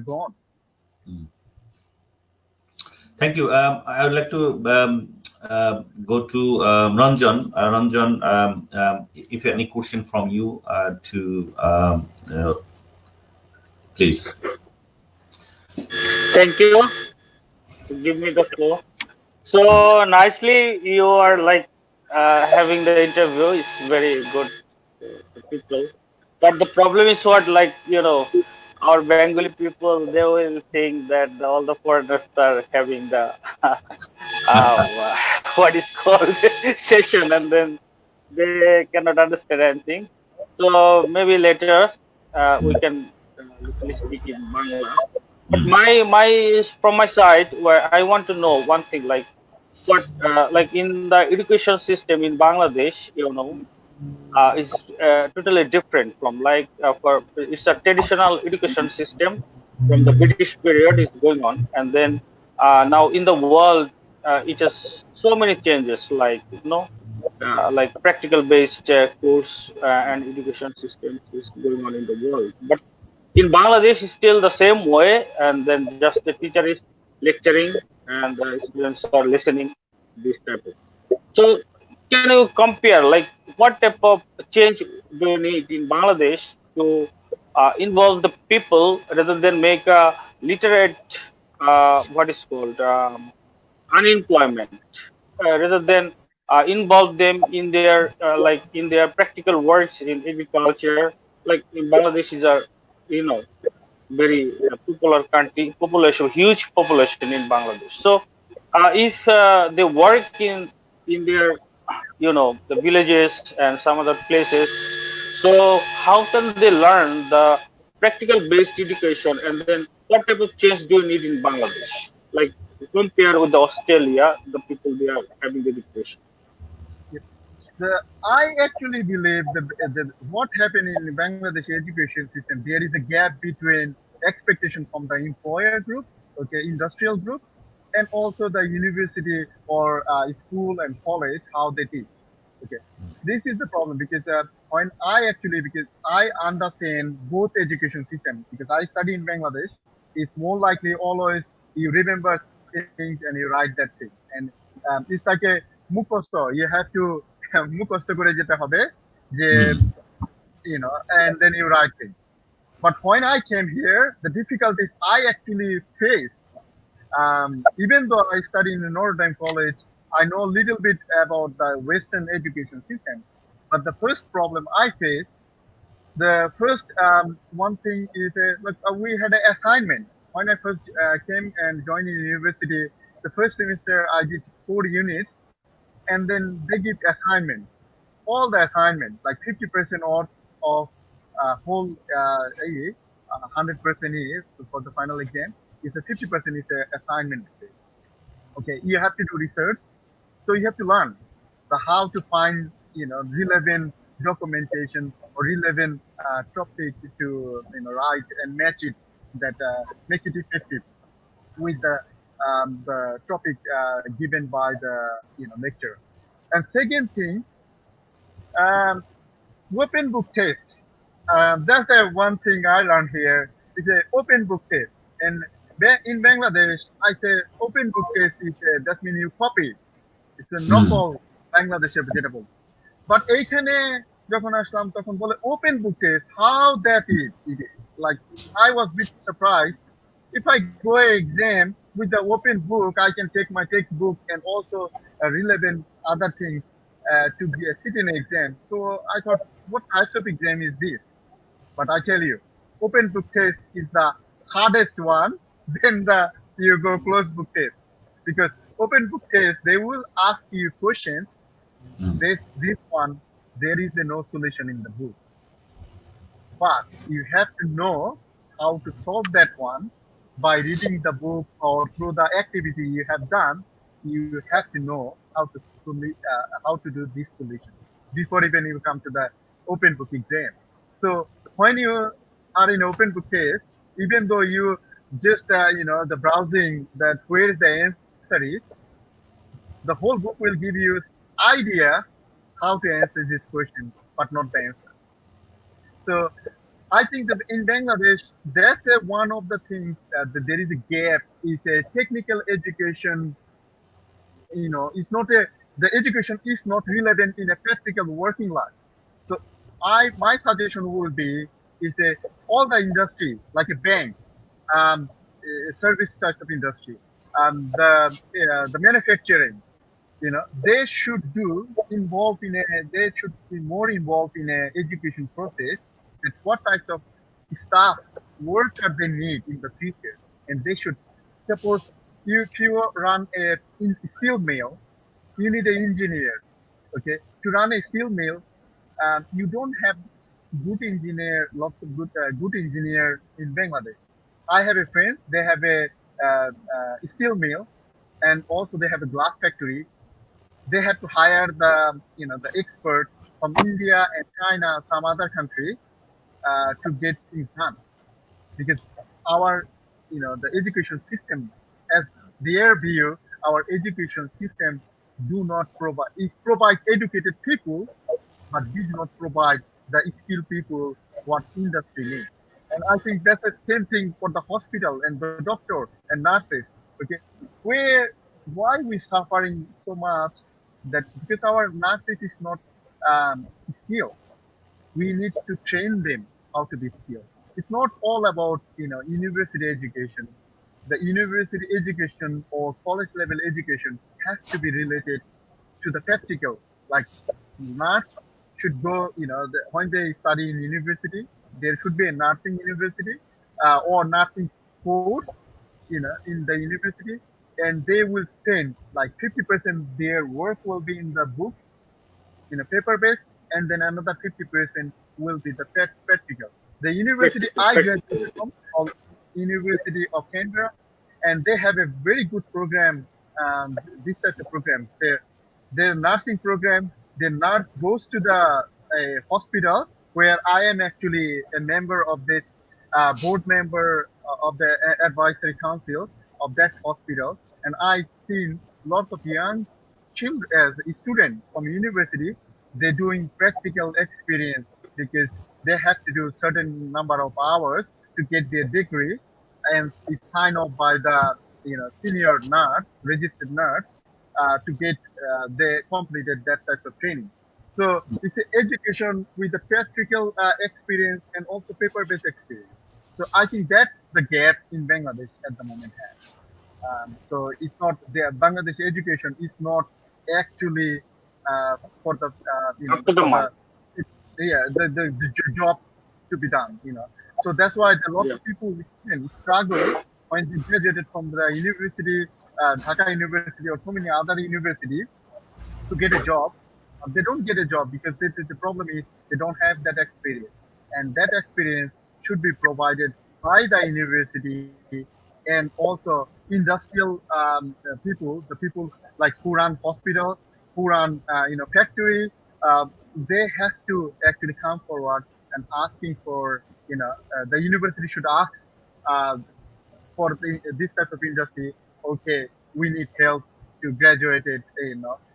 gone. Thank you. I would like to go to Ranjan. Ranjan, if you have any question from you please. Thank you. Give me the floor. So nicely, you are like having the interview. It's very good people. But the problem is what, like, our Bengali people, they will think that all the foreigners are having the what is called session, and then they cannot understand anything. So maybe later we can literally speak in Bangla. But my from my side, where I want to know one thing, like what like in the education system in Bangladesh, is totally different from like for it's a traditional education system from the British period is going on, and then now in the world it has so many changes, like like practical based course and education systems is going on in the world. But in Bangladesh, it's still the same way, and then just the teacher is lecturing and the students are listening. This type of. So, can you compare like what type of change do you need in Bangladesh to involve the people rather than make a literate what is called unemployment, rather than involve them in their like in their practical works in agriculture. Like in Bangladesh is a you know very popular country, population, huge population in Bangladesh. So if they work in their the villages and some other places, so how can they learn the practical based education, and then what type of change do you need in Bangladesh, like compare with the Australia, the people they are having the education? I actually believe that what happened in Bangladesh education system, there is a gap between expectation from the employer group, okay, industrial group, and also the university or school and college, how they teach. Okay, this is the problem because when because I understand both education systems because I study in Bangladesh, it's more likely always you remember things and you write that thing, and it's like a মুখস্থ. You have to মুখস্থ করে যেতে হবে যে and then you write things. But when I came here, the difficulties I actually faced, even though I study in the Notre Dame College, I know a little bit about the Western education system. But the first problem I faced, the first one thing is we had an assignment. When I first came and joined in university, the first semester I did 4 units, and then they give assignment, all the assignment, like 50% of whole 100% is for the final exam. Is a 50% is a assignment. Okay, you have to do research, so you have to learn the how to find relevant documentation or relevant topic to write and match it that make it effective with the topic given by the lecturer. And second thing, um, open book test. That's the one thing I learned here. It's a open book test. And in Bangladesh, I say open book test is that means you copy. It's a নকল বাংলাদেশে যেটা বল but এইখানে যখন আসলাম তখন বলে open book test how that is it like I was bit surprise if I go a exam with the open book, I can take my textbook and also relevant other things to sit in an exam. So I thought, what types of exam is this? But I tell you, open book test is the hardest one. Then you go closed book test because open book test they will ask you questions. This one there is no solution in the book, but you have to know how to solve that one by reading the book or through the activity you have done. You have to know how to do this solution before even you come to the open book exam. So when you are in open book test, even though you just the browsing that where is the answer is, the whole book will give you idea how to answer this question, but not the answer. So I think that in Bangladesh, that's one of the things that there is a gap. Is a technical education. It's not the education is not relevant in a practical working life. So my suggestion would be is all the industry like a bank, service types of industry, the manufacturing, they should they should be more involved in a education process that what types of staff worker they need in the future, and they should suppose if you run a steel mill, you need an engineer. Okay, to run a steel mill, you don't have lots of good engineer in Bangladesh. I have a friend; they have a steel mill, and also they have a glass factory. They had to hire the experts from India and China, some other country, to get things done because our the education system, as their view, our education system do not provide educated people, but did not provide the skilled people what industry needs. And I think that's the same thing for the hospital and the doctor and nurses. Okay, where why we suffering so much that because our nurses is not skilled, we need to train them how to be skilled. It's not all about university education. The university education or college level education has to be related to the practical. Like nurse should go, when they study in university, there should be a nursing university or nursing course, in the university, and they will spend like 50% their work will be in the book in a paper base, and then another 50% will be the practical. The university I graduated from, called University of Canberra, and they have a very good program. This type of program, their nursing program. The nurse goes to the hospital where I am actually a member of this board member of the advisory council of that hospital, and I seen lots of young children as a student from university. They're doing practical experience because they have to do certain number of hours to get their degree, and it's signed off by the senior nurse, registered nurse, to get they completed that type of training. So it's an education with the practical experience and also paper-based experience. So I think that's the gap in Bangladesh at the moment has. So it's not the Bangladesh education is not actually for the Up to the for mark. the job to be done. So that's why a lot Yeah. of people struggle when they graduated from the university, Dhaka University or so many other universities to get a job. They don't get a job because the problem is they don't have that experience, and that experience should be provided by the university and also industrial the people like who run hospital, who run factory. They have to actually come forward and asking for the university should ask uh, for this type of industry, okay, we need help to graduate it,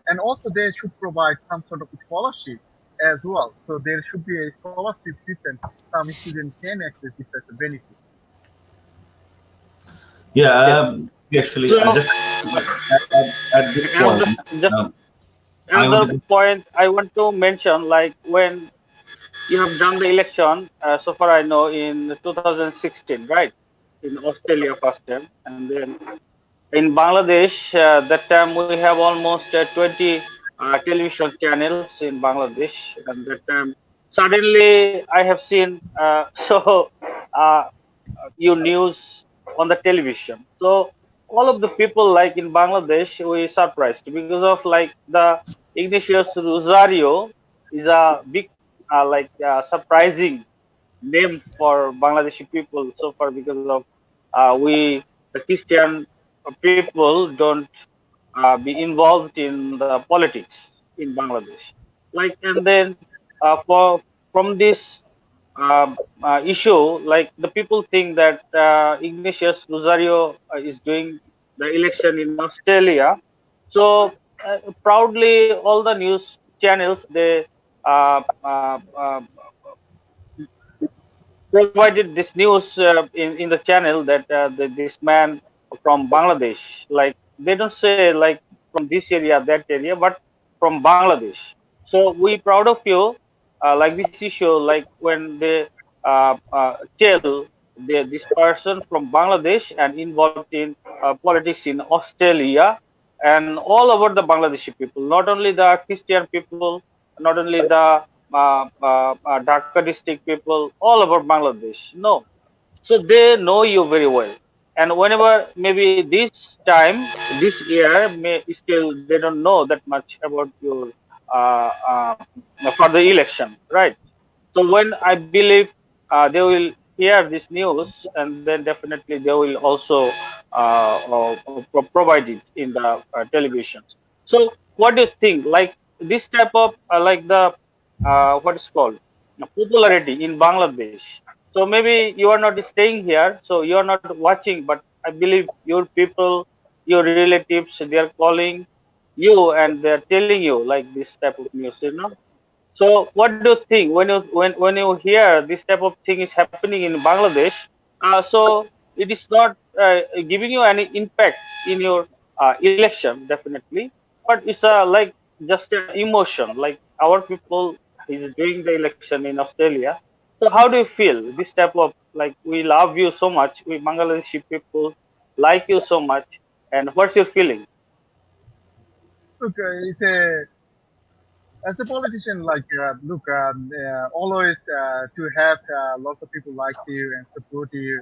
and also they should provide some sort of scholarship as well. So there should be a scholarship system. Some students can access this as a benefit. Yeah, Yes. actually, So just at this another point, just um, I want another to. point I want to mention, like when you have done the election, so far I know, in 2016, right? In Australia first time, and then in Bangladesh, that time we have almost 20 television channels in Bangladesh, and that time suddenly I have seen uh, you news on the television. So all of the people, like in Bangladesh, we surprised because of like the Igneous Rozario is a big surprising name for Bangladeshi people so far, because of we the Christian people don't be involved in the politics in Bangladesh. Like, and then for from this issue, like the people think that Ignatius Rosario is doing the election in Australia. So proudly, all the news channels, they uh, uh, uh, provided this news in the channel that this man from Bangladesh, like they don't say like from this area, that area, but from Bangladesh. So we proud of you, like this issue, like when they tell this person from Bangladesh and involved in politics in Australia, and all over the Bangladeshi people, not only the Christian people, not only the Dhaka district people, all over Bangladesh. No, so they know you very well. And whenever maybe this time, this year, may still they don't know that much about your uh, uh, for the election, right? So when I believe they will hear this news, and then definitely they will also provide it in the televisions. So what do you think? Like this type of like the what is called popularity in Bangladesh. So maybe you are not staying here, so you are not watching, but I believe your people, your relatives, they are calling you and they are telling you like this type of news, you know. So, what do you think when you hear this type of thing is happening in Bangladesh? So it is not giving you any impact in your election, definitely, but it's like just an emotion. Like our people is doing the election in Australia. So how do you feel? This type of like we love you so much, we Bangladeshi people like you so much, and what's your feeling? Look, it's a as a politician, like look, always to have lots of people like you and support you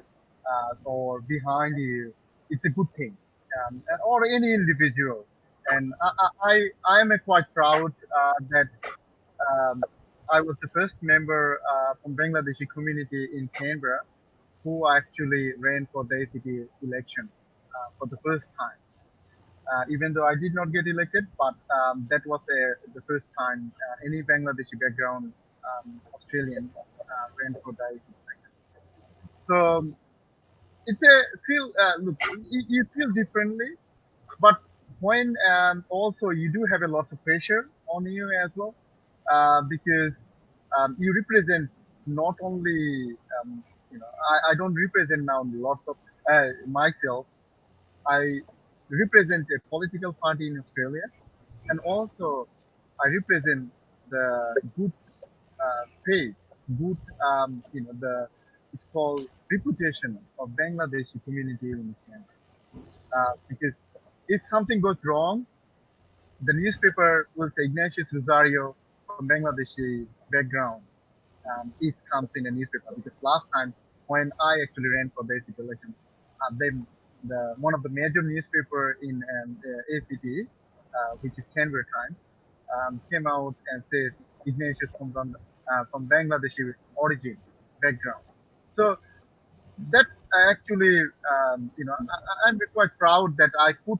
or behind you, it's a good thing, or any individual. And I am quite proud that um, I was the first member from Bangladeshi community in Canberra who actually ran for the ACT election for the first time. Even though I did not get elected, but that was the first time any Bangladeshi background Australian ran for the election. So it's a feel. Look, you feel differently, but when also you do have a lot of pressure on you as well, because you represent not only I don't represent now lots of myself. I represent a political party in Australia, and also I represent the good faith, good the it's called reputation of Bangladeshi community in Canada. Because if something goes wrong, the newspaper will say Igneous Rozario from Bangladeshi background. It comes in the newspaper because last time when I actually ran for basic election, then one of the major newspaper in ACT, which is Canberra Times, came out and said Ignatius from Bangladeshi origin background. So that actually, I'm quite proud that I put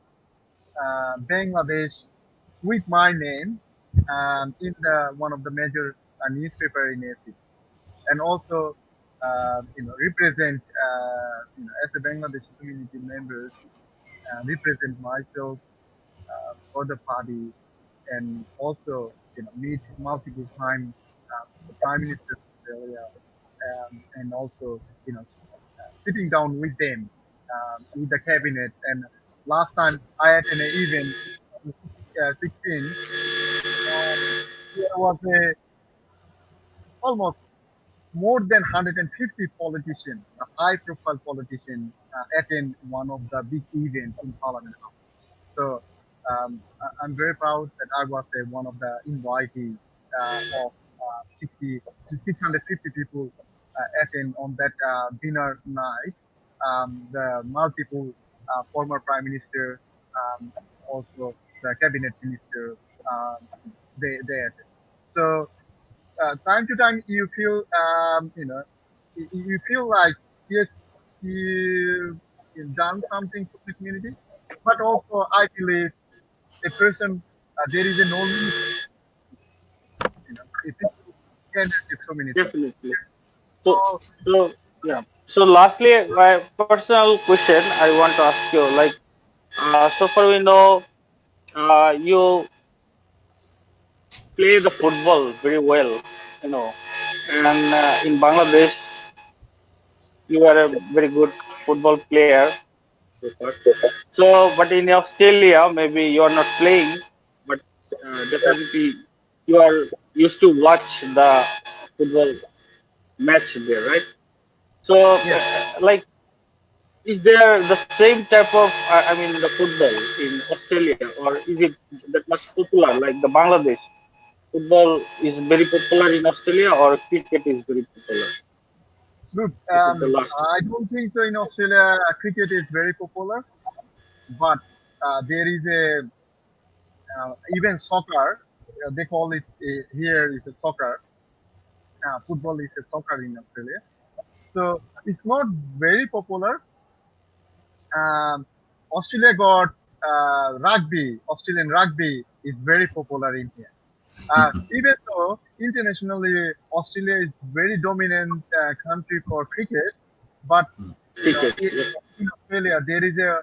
Bangladesh with my name in one of the major newspaper in ACT, and also represent as a Bangladeshi community members, represent myself for the party, and also meet multiple times the Prime Minister of Australia, and also sitting down with them, with the cabinet. And last time I attended an event, 16, there was a almost more than 150 politicians, a high-profile politician, attend one of the big events in Parliament House. So I'm very proud that I was one of the invitees of 650 people attend on that dinner night. The multiple former prime minister, also the cabinet minister, um, they attend. So time to time you feel you feel like yes you've done something for the community, but also I believe a person there is a no limit. If people can achieve so many things. Definitely. So, So so yeah. So, lastly, my personal question I want to ask you, like, so far we know you play the football very well, you know, and in Bangladesh you are a very good football player. So far. So, but in Australia, maybe you are not playing, but definitely you are used to watch the football match there, right? So, yes, like, is there the same type of, I mean, the football in Australia, or is it that much popular like the Bangladesh? Football is very popular in Australia, or cricket is very popular? look, This is the last. I don't think so. In Australia, cricket is very popular, but there is a even soccer. They call it here is a soccer. Football is a soccer in Australia. So it's not very popular. Um, Australia got rugby. Australian rugby is very popular in here. Even though internationally Australia is very dominant country for cricket, but Cricket, yeah. in Australia there is a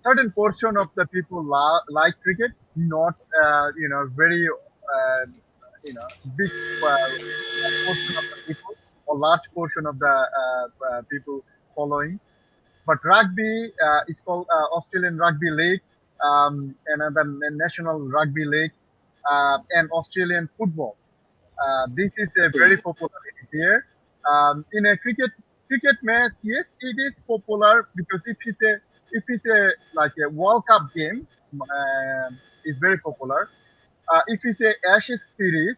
certain portion of the people like cricket, not very big portion of the people or large portion of the people following. But rugby is called Australian Rugby League, another national rugby league, and Australian football. This is a very popular here. In a cricket match, yes, it is popular because if it's a like a World Cup game, it's very popular. If it's a Ashes series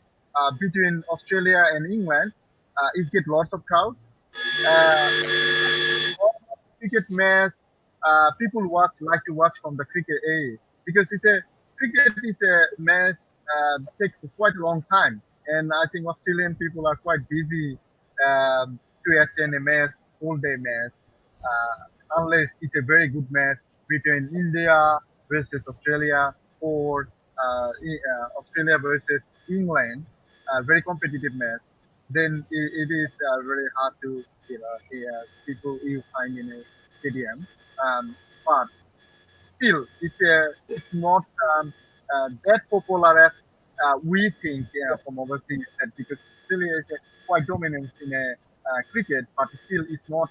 between Australia and England, it get lots of crowd. Uh, Cricket match, people like to watch from the cricket area because cricket is a match takes quite a long time, and I think Australian people are quite busy to attend a match, all day match, unless it's a very good match between India versus Australia or Australia versus England, very competitive match. Then it is very hard to people you find in a stadium. But still, it's not that popular as we think from overseas. That because Australia is quite dominant in cricket, but still it's not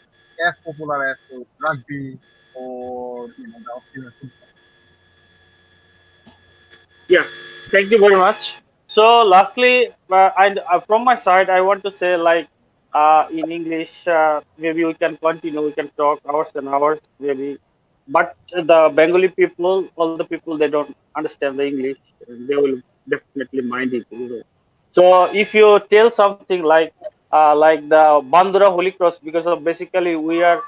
as popular as rugby or the Australian football. Yeah, thank you very much. So, lastly, and from my side, I want to say, like, in English, maybe we can continue, we can talk hours and hours, maybe. But the Bengali people, all the people, they don't understand the English. They will definitely mind it. So, if you tell something like the Bandura Holy Cross, because of basically we are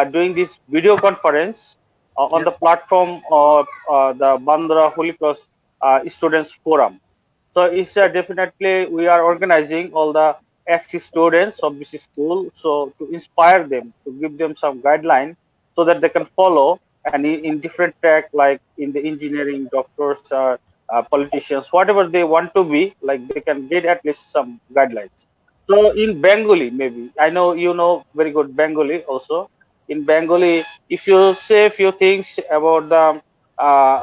doing this video conference on Yeah. the platform of the Bandura Holy Cross students forum. So it's definitely we are organizing all the ex-students of this school, so to inspire them, to give them some guideline, so that they can follow and in different track, like in the engineering, doctors, politicians, whatever they want to be, like they can get at least some guidelines. So in Bengali, maybe I know you know very good Bengali also. In Bengali, if you say a few things about the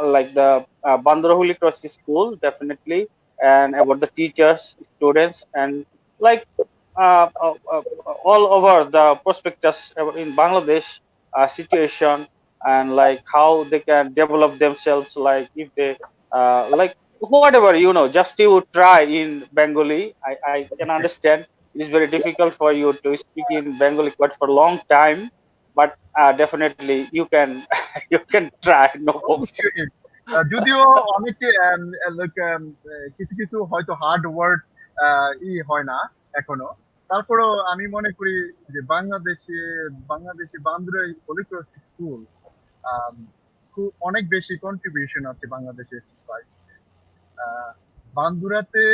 like the Bandra Holy Cross School, definitely, and about the teachers, students, and like all over the prospectus in Bangladesh situation, and like how they can develop themselves, like if they like whatever, just you try in Bengali. I can understand it is very difficult for you to speak in Bengali quite for a long time, but definitely you can you can try, no problem. অবশ্যই যদিও অনেকে look, কিছু কিছু হয়তো hard word হয় না এখনো, তারপরেও আমি মনে করি যে বাংলাদেশে বান্দুরাই হলিক্রস স্কুল খুব অনেক বেশি কন্ট্রিবিউশন আছে বাংলাদেশের সোসাইটি। বান্দুরাতে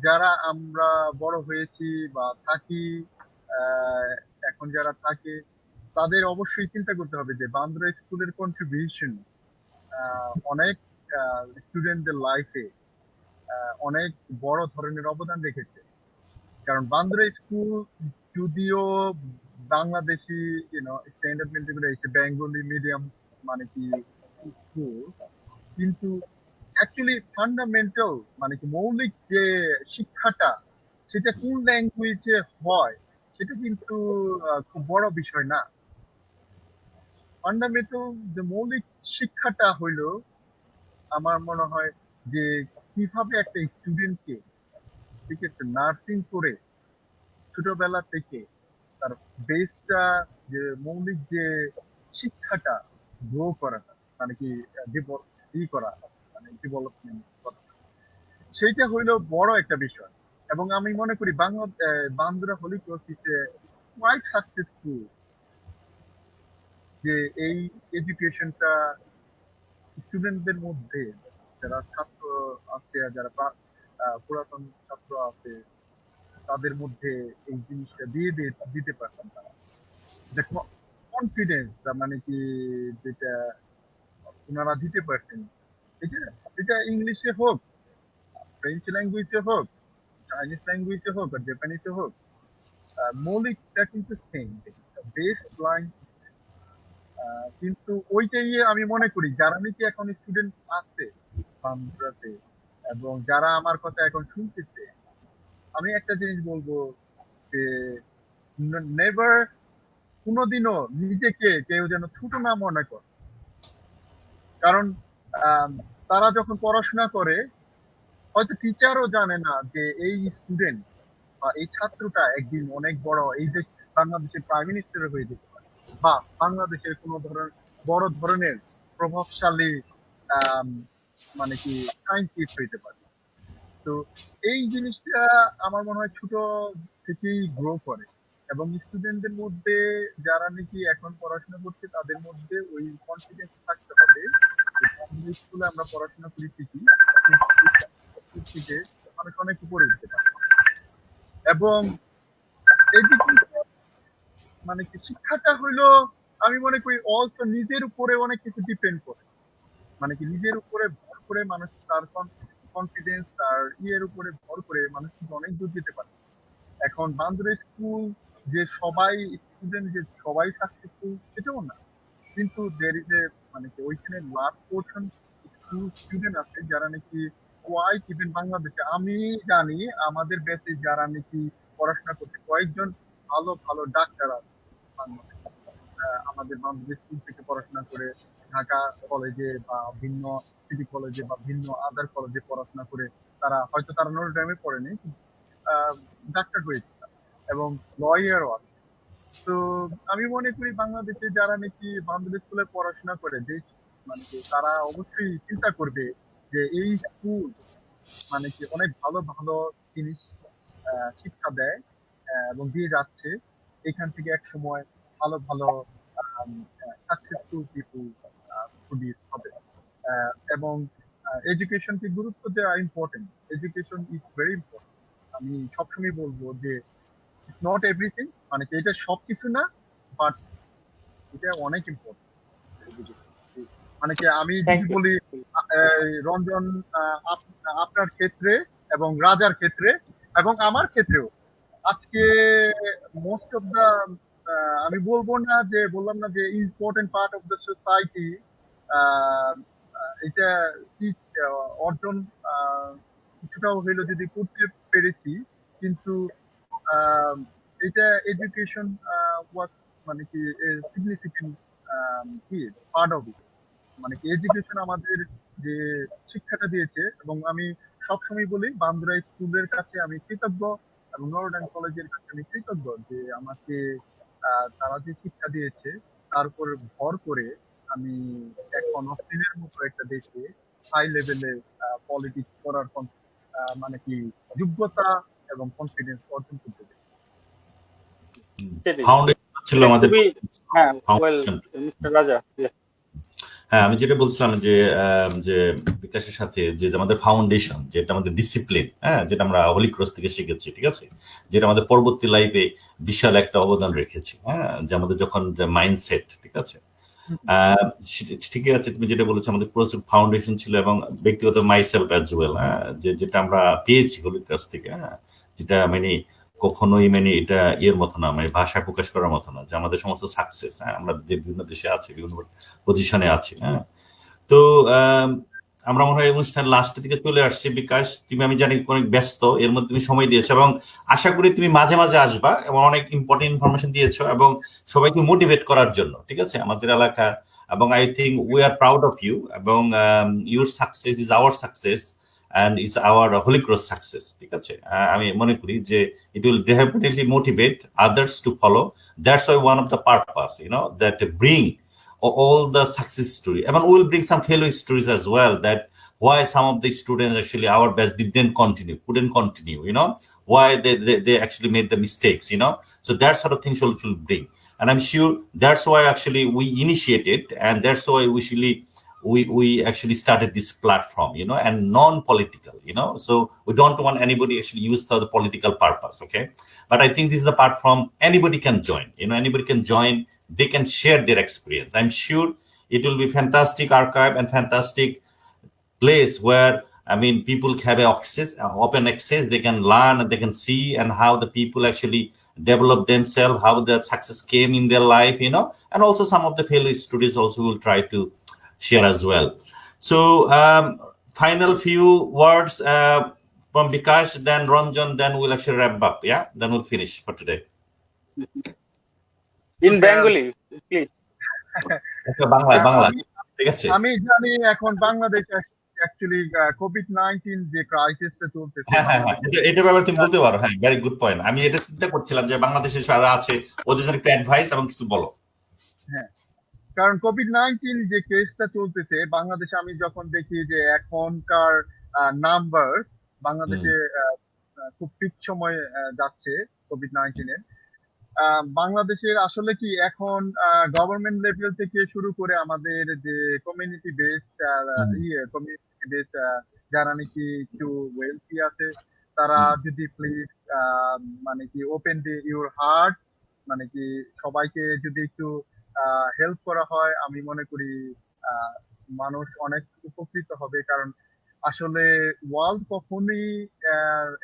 যারা আমরা বড় হয়েছি বা থাকি, আহ, এখন যারা থাকে তাদের অবশ্যই চিন্তা করতে হবে যে বান্দুরা স্কুলের কন্ট্রিবিউশন অনেক স্টুডেন্টদের লাইফে অনেক বড় ধরনের অবদান রেখেছে। কারণ বান্দুরা স্কুল যদিও বাংলাদেশি স্ট্যান্ডার্ড মেনটেন করে বেঙ্গলি মিডিয়াম মানে কি স্কুল, কিন্তু অ্যাকচুয়ালি ফান্ডামেন্টাল মানে কি মৌলিক যে শিক্ষাটা সেটা কোন ল্যাঙ্গুয়েজে হয় সেটা কিন্তু খুব বড় বিষয় না। ফান্ডামেন্টাল যে মৌলিক শিক্ষাটা হইলো আমার মনে হয় যে কিভাবে একটা স্টুডেন্টকে, ঠিক আছে, নার্সিং করে ছোটবেলা থেকে তার বেসটা, যে মৌলিক যে শিক্ষাটা গ্রো করাটা মানে কি করা মানে ডেভেলপমেন্ট করা, সেইটা হইলো বড় একটা বিষয়। এবং আমি মনে করি Bandra Holy Cross is quite successful যে এই এডুকেশনটা স্টুডেন্টদের মধ্যে, যারা ছাত্র আছে, যারা পুরাতন ছাত্র আছে, তাদের মধ্যে এই জিনিসটা দিতে পারছেন তারা। দেখো কনফিডেন্স মানে কি যেটা ওনারা দিতে পারছেন, এটা এটা ইংলিশে হোক, ফ্রেঞ্চ ল্যাঙ্গুয়েজে হোক, চাইনিজ ল্যাঙ্গুয়েজে হোক আর জাপানিজে হোক, মৌলিকটা কিন্তু সেম, বেস লাইন। কিন্তু ওইটাই আমি মনে করি যারা নাকি এখন স্টুডেন্ট আছে বাংলাতে এবং যারা আমার কথা এখন শুনতেছে, আমি একটা জিনিস বলবো যে নেভার কোনোদিনও নিজেকে কেউ যেন ছোট না মনে করে। কারণ তারা যখন পড়াশোনা করে হয়তো টিচারও জানে না যে এই স্টুডেন্ট বা এই ছাত্রটা একদিন অনেক বড় এই দেশ বাংলাদেশের প্রাইম মিনিস্টার হয়ে যেতে পারে বা বাংলাদেশের কোনো বড় ধরনের প্রভাবশালী আম, মানে কি সায়েন্টিস্ট হইতে পারে। তো এই জিনিসটা আমার মনে হয় ছোট থেকেই গ্রো করে এবং স্টুডেন্টদের মধ্যে যারা নাকি এখন পড়াশোনা করছে তাদের মধ্যে ওই কনফিডেন্স থাকতে হবে যে স্কুলে আমরা পড়াশোনা করি ঠিকই, কিন্তু থেকে মানুষ অনেক উপরে উঠতে পারে। এবং এডুকেশন মানে কি শিক্ষাটা হইলো আমি মনে করি অলসো নিজের উপরে অনেক কিছু ডিপেন্ড করে, মানে কি নিজের উপরে ভর করে মানুষ তার কনফিডেন্স তার ইয়ের উপরে ভর করে মানুষ কিন্তু অনেক দূর যেতে পারে। এখন বান্দুরা স্কুল যে সবাই স্টুডেন্ট যে সবাই সাকসেসফুল সেটাও না, কিন্তু দের ইজ এ মানে কি ওইখানে লার্জ পোর্শন স্টুডেন্ট আছে যারা নাকি কোয়াইট ইভেন বাংলাদেশে আমি জানি আমাদের ব্যাচে যারা নাকি পড়াশোনা করছে কয়েকজন ভালো ভালো ডাক্তার আছে বাংলাদেশে। আমাদের বাংলাদেশ স্কুল থেকে পড়াশোনা করে ঢাকা কলেজে বা ভিন্ন সিটি কলেজে বা ভিন্ন আদার কলেজে পড়াশোনা করে তারা নটরডেমে পড়েনি, ডাক্তার হয়েছে এবং লয়ারও আছে। তো আমি মনে করি বাংলাদেশে যারা নাকি বাংলাদেশ স্কুলে পড়াশোনা করে যে মানে কি তারা অবশ্যই চিন্তা করবে যে এই স্কুল মানে কি অনেক ভালো ভালো জিনিস শিক্ষা দেয় এবং দিয়ে যাচ্ছে। এখান থেকে এক সময় ভালো ভালো সাকসেসফুল পিপুল প্রডিউস হবে। এবং এডুকেশনকে গুরুত্ব দেওয়া important, education is very important. আমি সবসময় বলবো যে নট এভরিথিং মানে কি এটা সবকিছু না, বাট এটা অনেক ইম্পর্টেন্ট। মানে কি আমি থ্যাংক যদি ইউ। বলি রঞ্জন, আপনার ক্ষেত্রে এবং রাজার ক্ষেত্রে এবং আমার ক্ষেত্রেও আজকে মোস্ট অফ দা আমি বললাম না যে important part of the society এটা অর্জন কিছুটাও হইলো যদি করতে পেরেছি, কিন্তু এটা এডুকেশন ওয়াজ মানে কি সিগনিফিকেন্ট কি পার্ট অফ ইট। মানে কি এডুকেশন আমাদের যে শিক্ষাটা দিয়েছে, এবং আমি সবসময় বলি বান্দরা স্কুলের কাছে আমি কৃতজ্ঞ এবং নরডান কলেজের কাছে আমি কৃতজ্ঞ যে আমাকে তারা যে শিক্ষা দিয়েছে তার উপর ভর করে আমি এখন অস্ট্রেলিয়ার মতো একটা দেশে হাই লেভেলে পলিটিক্স করার মানে কি যোগ্যতা এবং কনফিডেন্স অর্জন করতে পেরেছি। সেটাই। ফাউন্ডেশন ছিল মানে আমাদের খুবই, হ্যাঁ, ওয়েল, ফাউন্ডেশন। মিস্টার রাজা, yes. হ্যাঁ, আমি যেটা বলছিলাম যে যে বিকাশের সাথে যে আমাদের ফাউন্ডেশন, যেটা আমাদের ডিসিপ্লিন, হ্যাঁ, যেটা আমরা হোলি ক্রস থেকে শিখেছি, ঠিক আছে, যেটা আমাদের পরবর্তী লাইফে বিশাল একটা অবদান রেখেছি, হ্যাঁ, যে আমাদের যখন মাইন্ডসেট, ঠিক আছে, ঠিকই আছে, তুমি যেটা বলেছো আমাদের প্রচুর ফাউন্ডেশন ছিল, এবং ব্যক্তিগত মাইসেলফ অ্যাজ ওয়েল, হ্যাঁ, যেটা আমরা পেয়েছি হোলি ক্রস থেকে, হ্যাঁ, যেটা মানে কখনোই মানে এটা ইয়ের মতো না, মানে ভাষায় প্রকাশ করার মতো না, যে আমাদের সমস্ত সাকসেস, হ্যাঁ, আমরা বিভিন্ন দেশে আছি, বিভিন্ন পজিশনে আছি, হ্যাঁ। তো আমরা মনে হয় অনুষ্ঠান লাস্টের দিকে চলে আসছি। বিকাশ, তুমি আমি জানি অনেক ব্যস্ত, এর মধ্যে তুমি সময় দিয়েছো, এবং আশা করি তুমি মাঝে মাঝে আসবা, এবং অনেক ইম্পর্টেন্ট ইনফরমেশন দিয়েছো, এবং সবাইকে মোটিভেট করার জন্য, ঠিক আছে, আমাদের এলাকা। এবং I think we are proud of you, এবং your success is our success and is our Holy Cross success, ঠিক আছে। আমি মনে করি যে it will definitely motivate others to follow. That's why one of the purpose, that bring all the success story. I mean, we will bring some failure stories as well, that why some of the students actually our best couldn't continue, why they actually made the mistakes, so that sort of things will bring. And I'm sure that's why actually we initiated, and that's why we actually started this platform, and non-political, so we don't want anybody actually used for the political purpose, okay. But I think this is the platform anybody can join, anybody can join, they can share their experience. I'm sure it will be fantastic archive and fantastic place where, I mean, people have access, open access, they can learn, they can see, and how the people actually develop themselves, how the success came in their life, and also some of the failure stories also will try to share as well. So final few words from Bikash, then Ranjan, then we'll actually wrap up. Yeah, then we'll finish for today. In Bengali, please. Okay, Bangla ঠিক আছে। আমি জানি এখন Bangladesh actually COVID-19 যে ক্রাইসিসটা চলতেছে, হ্যাঁ, এটা ব্যাপারে তুমি বলতে পারো। হ্যাঁ, ভেরি গুড পয়েন্ট। আমি এটা চিন্তা করছিলাম যে বাংলাদেশে যারা আছে ওদের জন্য একটু অ্যাডভাইস এবং কিছু বলো। হ্যাঁ, কারণ কোভিড-19 যে কেসটা চলতেছে বাংলাদেশে, আমি যখন দেখি যে এখনকার নাম্বার বাংলাদেশে খুব পিক সময় যাচ্ছে কোভিড-19 এর। বাংলাদেশের আসলে কি এখন গভর্নমেন্ট লেভেল থেকে শুরু করে আমাদের যে কমিউনিটি বেসড কমিউনিটি বেস যারা নাকি একটু ওয়েলথি আছে, তারা যদি প্লিজ মানে কি ওপেন ইউর হার্ট, মানে কি সবাইকে যদি একটু হেল্প করা হয়, আমি মনে করি মানুষ অনেক উপকৃত হবে। কারণ আসলে ওয়ার্ল্ড কখনোই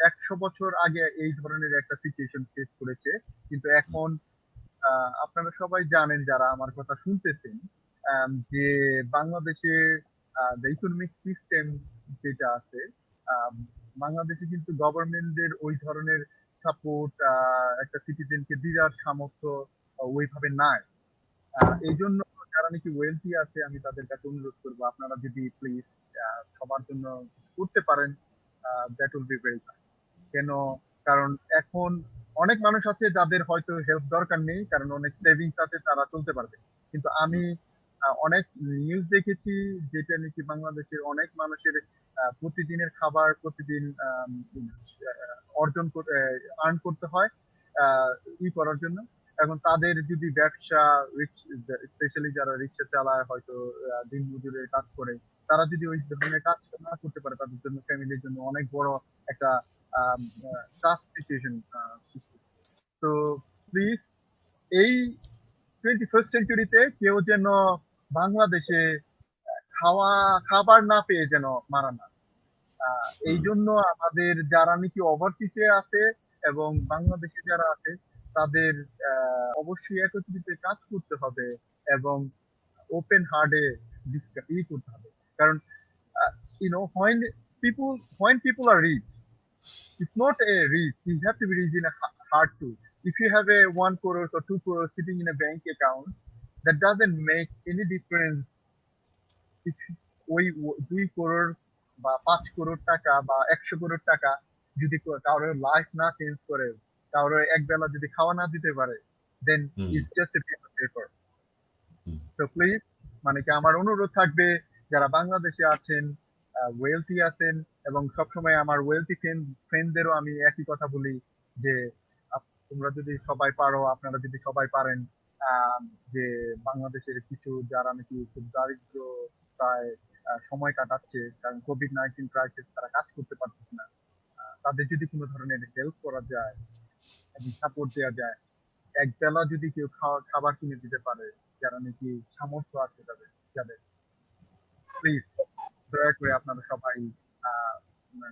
100 বছর আগে এই ধরনের একটা সিচুয়েশন ফেস করেছে, কিন্তু এখন আপনারা সবাই জানেন যারা আমার কথা শুনতেছেন, যে বাংলাদেশে ইকোনমিক সিস্টেম যেটা আছে, বাংলাদেশে কিন্তু গভর্নমেন্টের ওই ধরনের সাপোর্ট একটা সিটিজেনকে দেওয়ার সামর্থ্য ওইভাবে নাই। এই জন্য যারা নাকি ওয়েলথি আছে, আমি তাদের কাছে অনুরোধ করবো আপনারা যদি প্লিজ সবার জন্য করতে পারেন, that will be very nice. কেন, কারণ এখন অনেক মানুষ আছে যাদের হয়তো হেল্প দরকার নেই, কারণ অনেক সেভিংস আছে, তারা চলতে পারবে। কিন্তু আমি অনেক নিউজ দেখেছি যেটা নাকি বাংলাদেশের অনেক মানুষের প্রতিদিনের খাবার প্রতিদিন অর্জন আর্ন করতে হয় করার জন্য। এখন তাদের যদি ব্যবসা, স্পেশালি যারা রিক্সা চালায়, হয়তো দিন মজুরের কাজ করে, তারা যদি ওই ধরনের কাজ না করতে পারে, তাদের জন্য ফ্যামিলির জন্য অনেক বড় একটা টাফ সিচুয়েশন। তো প্লিজ এই 21st সেঞ্চুরিতে কেউ যেন বাংলাদেশে খাবার না পেয়ে যেন মারা না। এই জন্য আমাদের যারা নাকি ওভারসিজে আছে এবং বাংলাদেশে যারা আছে, তাদের অবশ্যই একত্রিত কাজ করতে হবে এবং ওপেন হার্টে করতে হবে। কারণ when when people are rich, it's not a rich. You have to be rich in a heart too. If you have a 1 crore or 2 crore sitting in a bank account, that doesn't make any difference. If ওই 2 crore বা 5 crore টাকা বা 100 crore টাকা যদি কারোর life না change করে, কারোর এক বেলা যদি খাওয়া না দিতে পারে, then it's just a piece of paper. So please, মানে কি আমার অনুরোধ থাকবে যারা বাংলাদেশে আছেন, ওয়েলথি আছেন, এবং সবসময় আমার ওয়েলথি ফ্রেন্ডদেরও আমি একই কথা বলি যে তোমরা যদি সবাই পারো, আপনারা যদি সবাই পারেন, যে বাংলাদেশের কিছু যারা নাকি খুব দারিদ্রতায় সময় কাটাচ্ছে, কারণ কোভিড-19 ক্রাইসিস, তারা কাজ করতে পারতেছে না, তাদের যদি কোনো ধরনের হেল্প করা যায় এবং সাপোর্ট দেওয়া যায়, এক বেলা যদি কেউ খাবার কিনে দিতে পারে, যারা নাকি সামর্থ্য আছে যাদের, প্লিজ দয়া করে আপনারা সবাই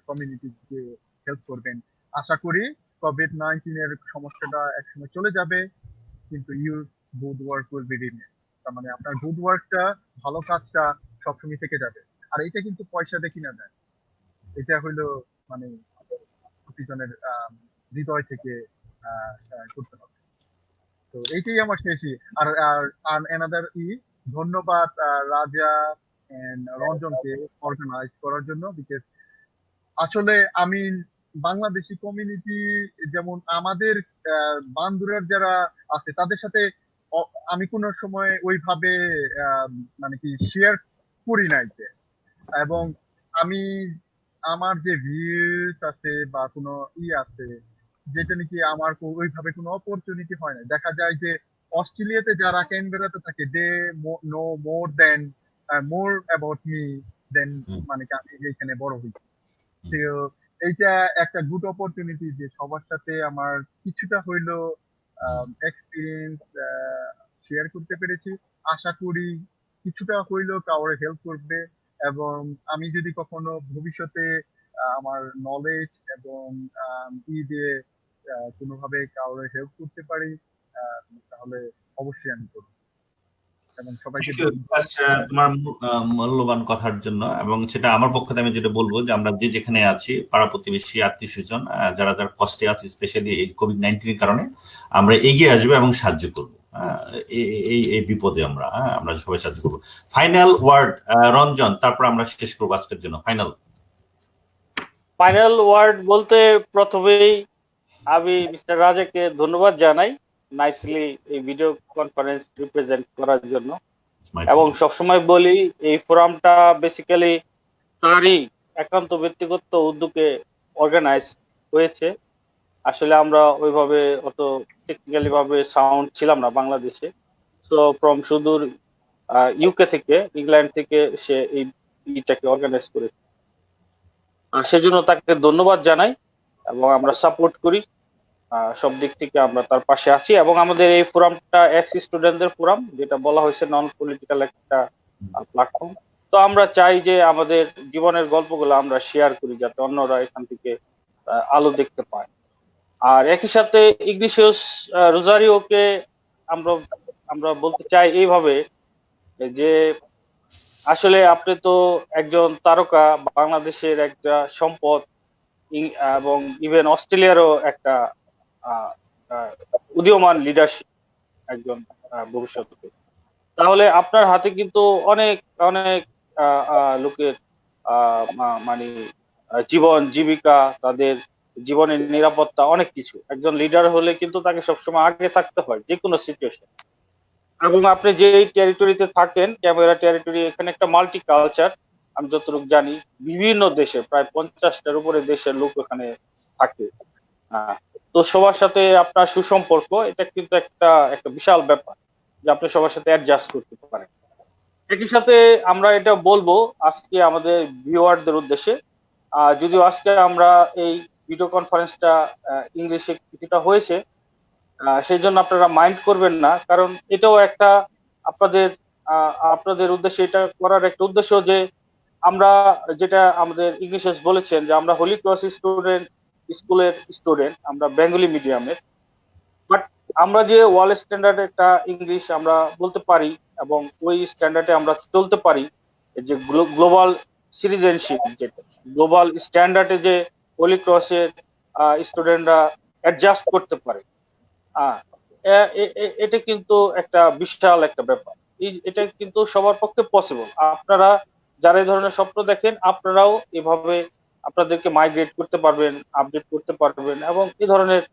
কমিউনিটিকে হেল্প করবেন। আশা করি কোভিড-19 এর সমস্যাটা একসময় চলে যাবে, কিন্তু your good work will be remain. তার মানে আপনার গুড ওয়ার্কটা, ভালো কাজটা সবসময় থেকে যাবে। আর এটা কিন্তু পয়সা দিয়ে কিনা যায়, এটা হইলো মানে প্রতিজনের হৃদয় থেকে করতে হবে। তো এইটাই আমার শেষই। আর অ্যানাদার ধন্যবাদ রাজা এন্ড রঞ্জনকে অর্গানাইজ করার জন্য, বিকজ আসলে আমি বাংলাদেশি কমিউনিটি, যেমন আমাদের বান্ধুরা যারা আছে তাদের সাথে আমি কোনো সময় ওইভাবে মানে কি শেয়ার করি নাই, এবং আমি আমার যে ভিউজ আছে বা কোনো আছে যেটা নাকি আমার ওইভাবে কোনো অপরচুনিটি হয় না। দেখা যায় যে অস্ট্রেলিয়াতে যারা ক্যানবেরাতে থাকে, they know more about me than মানে কি আমি এখানে বড় হয়েছি। তো এইটা একটা গুড অপরচুনিটি যে সবার সাথে আমার কিছুটা হইলো এক্সপিরিয়েন্স শেয়ার করতে পেরেছি। আশা করি কিছুটা হইলো কাউরে হেল্প করবে, এবং আমি যদি কখনো ভবিষ্যতে আমার নলেজ এবং দিয়ে কোনোভাবে কাউরে হেল্প করতে পারি, তাহলে অবশ্যই আমি করব। এবং সবাইকে তোমার মূল্যবান কথার জন্য, এবং সেটা আমার পক্ষ থেকে আমি যেটা বলবো যে আমরা যে যেখানে আছি, পাড়া প্রতিবেশী, আত্মীয় স্বজন, যারা যারা কষ্টে আছে, স্পেশালি এই কোভিড-19 এর কারণে, আমরা এগিয়ে আসবো এবং সাহায্য করবো এই বিপদে। আমরা সবাই সাহায্য করবো। ফাইনাল ওয়ার্ড রঞ্জন, তারপর আমরা শেষ করবো আজকের জন্য। ফাইনাল ওয়ার্ড বলতে প্রথমেই আমি মিস্টার রাজাকে ধন্যবাদ জানাই নাইসলি এই ভিডিও কনফারেন্স রিপ্রেজেন্ট করার জন্য, এবং সবসময় বলি এই ফোরামটা বেসিক্যালি তারই একান্ত ব্যক্তিগত উদ্যোগে অর্গানাইজ হয়েছে। আসলে আমরা ওইভাবে অত টেকনিক্যালি ভাবে সাউন্ড ছিলাম না বাংলাদেশে, তো ফ্রম সুদূর ইউকে থেকে, ইংল্যান্ড থেকে সে এইটাকে অর্গানাইজ করেছে। সেজন্য তাকে ধন্যবাদ জানাই, এবং আমরা সাপোর্ট করি, সব দিক থেকে আমরা তার পাশে আছি। এবং আমাদের এই ফোরামটা এক্স স্টুডেন্টদের ফোরাম, যেটা বলা হয়েছে নন পলিটিক্যাল একটা প্ল্যাটফর্ম। তো আমরা চাই যে আমাদের জীবনের গল্পগুলো আমরা শেয়ার করি, যাতে অন্যরা এখান থেকে আলো দেখতে পায়। আর একই সাথে ইগনিশিয়াস রোজারিওকে আমরা বলতে চাই এইভাবে যে আসলে আপনি তো একজন তারকা, বাংলাদেশের একটা সম্পদ, এবং ইভেন অস্ট্রেলিয়ারও একটা উদীয়মান লিডারশিপ একজন ভবিষ্যতে। তাহলে আপনার হাতে কিন্তু অনেক অনেক লোকের মানে জীবন জীবিকা, তাদের জীবনের নিরাপত্তা, অনেক কিছু। একজন লিডার হলে কিন্তু তাকে সবসময় আগে থাকতে হয় যে কোনো সিচুয়েশন। এবং আপনি যে টেরিটরিতে থাকেন, ক্যামেরা টেরিটরি, এখানে একটা মাল্টি কালচার, আমি যতটুকু জানি বিভিন্ন দেশে প্রায় 50টার উপরে দেশের লোক এখানে থাকে। তো সবার সাথে আপনার সুসম্পর্ক, এটা কিন্তু একটা বিশাল ব্যাপার যে আপনি সবার সাথে অ্যাডজাস্ট করতে পারেন। একই সাথে আমরা এটা বলবো আজকে আমাদের ভিউয়ারদের উদ্দেশ্যে, যদিও আজকে আমরা এই ভিডিও কনফারেন্সটা ইংলিশে কিছুটা হয়েছে, সেই জন্য আপনারা মাইন্ড করবেন না, কারণ এটাও একটা আপনাদের উদ্দেশ্যে এটা করার একটা উদ্দেশ্য যে আমরা যেটা আমাদের ইংলিশে বলেছেন যে আমরা হোলি ক্রস স্কুলের স্টুডেন্ট, আমরা বেঙ্গলি মিডিয়ামের, বাট আমরা যে ওয়ার্ল্ড স্ট্যান্ডার্ড একটা ইংলিশ আমরা বলতে পারি এবং ওই স্ট্যান্ডার্ডে আমরা চলতে পারি, যে গ্লোবাল সিটিজেনশিপ, যেটা গ্লোবাল স্ট্যান্ডার্ডে যে হোলি ক্রসের স্টুডেন্টরা অ্যাডজাস্ট করতে পারে, এটা কিন্তু একটা বিশাল একটা ব্যাপার। এটা কিন্তু সবার পক্ষে পসিবল। আপনারা যারা এই ধরনের স্বপ্ন দেখেন, আপনারাও এভাবে আপনাদেরকে মাইগ্রেট করতে পারবেন, আপডেট করতে পারবেন, এবং এই ধরনের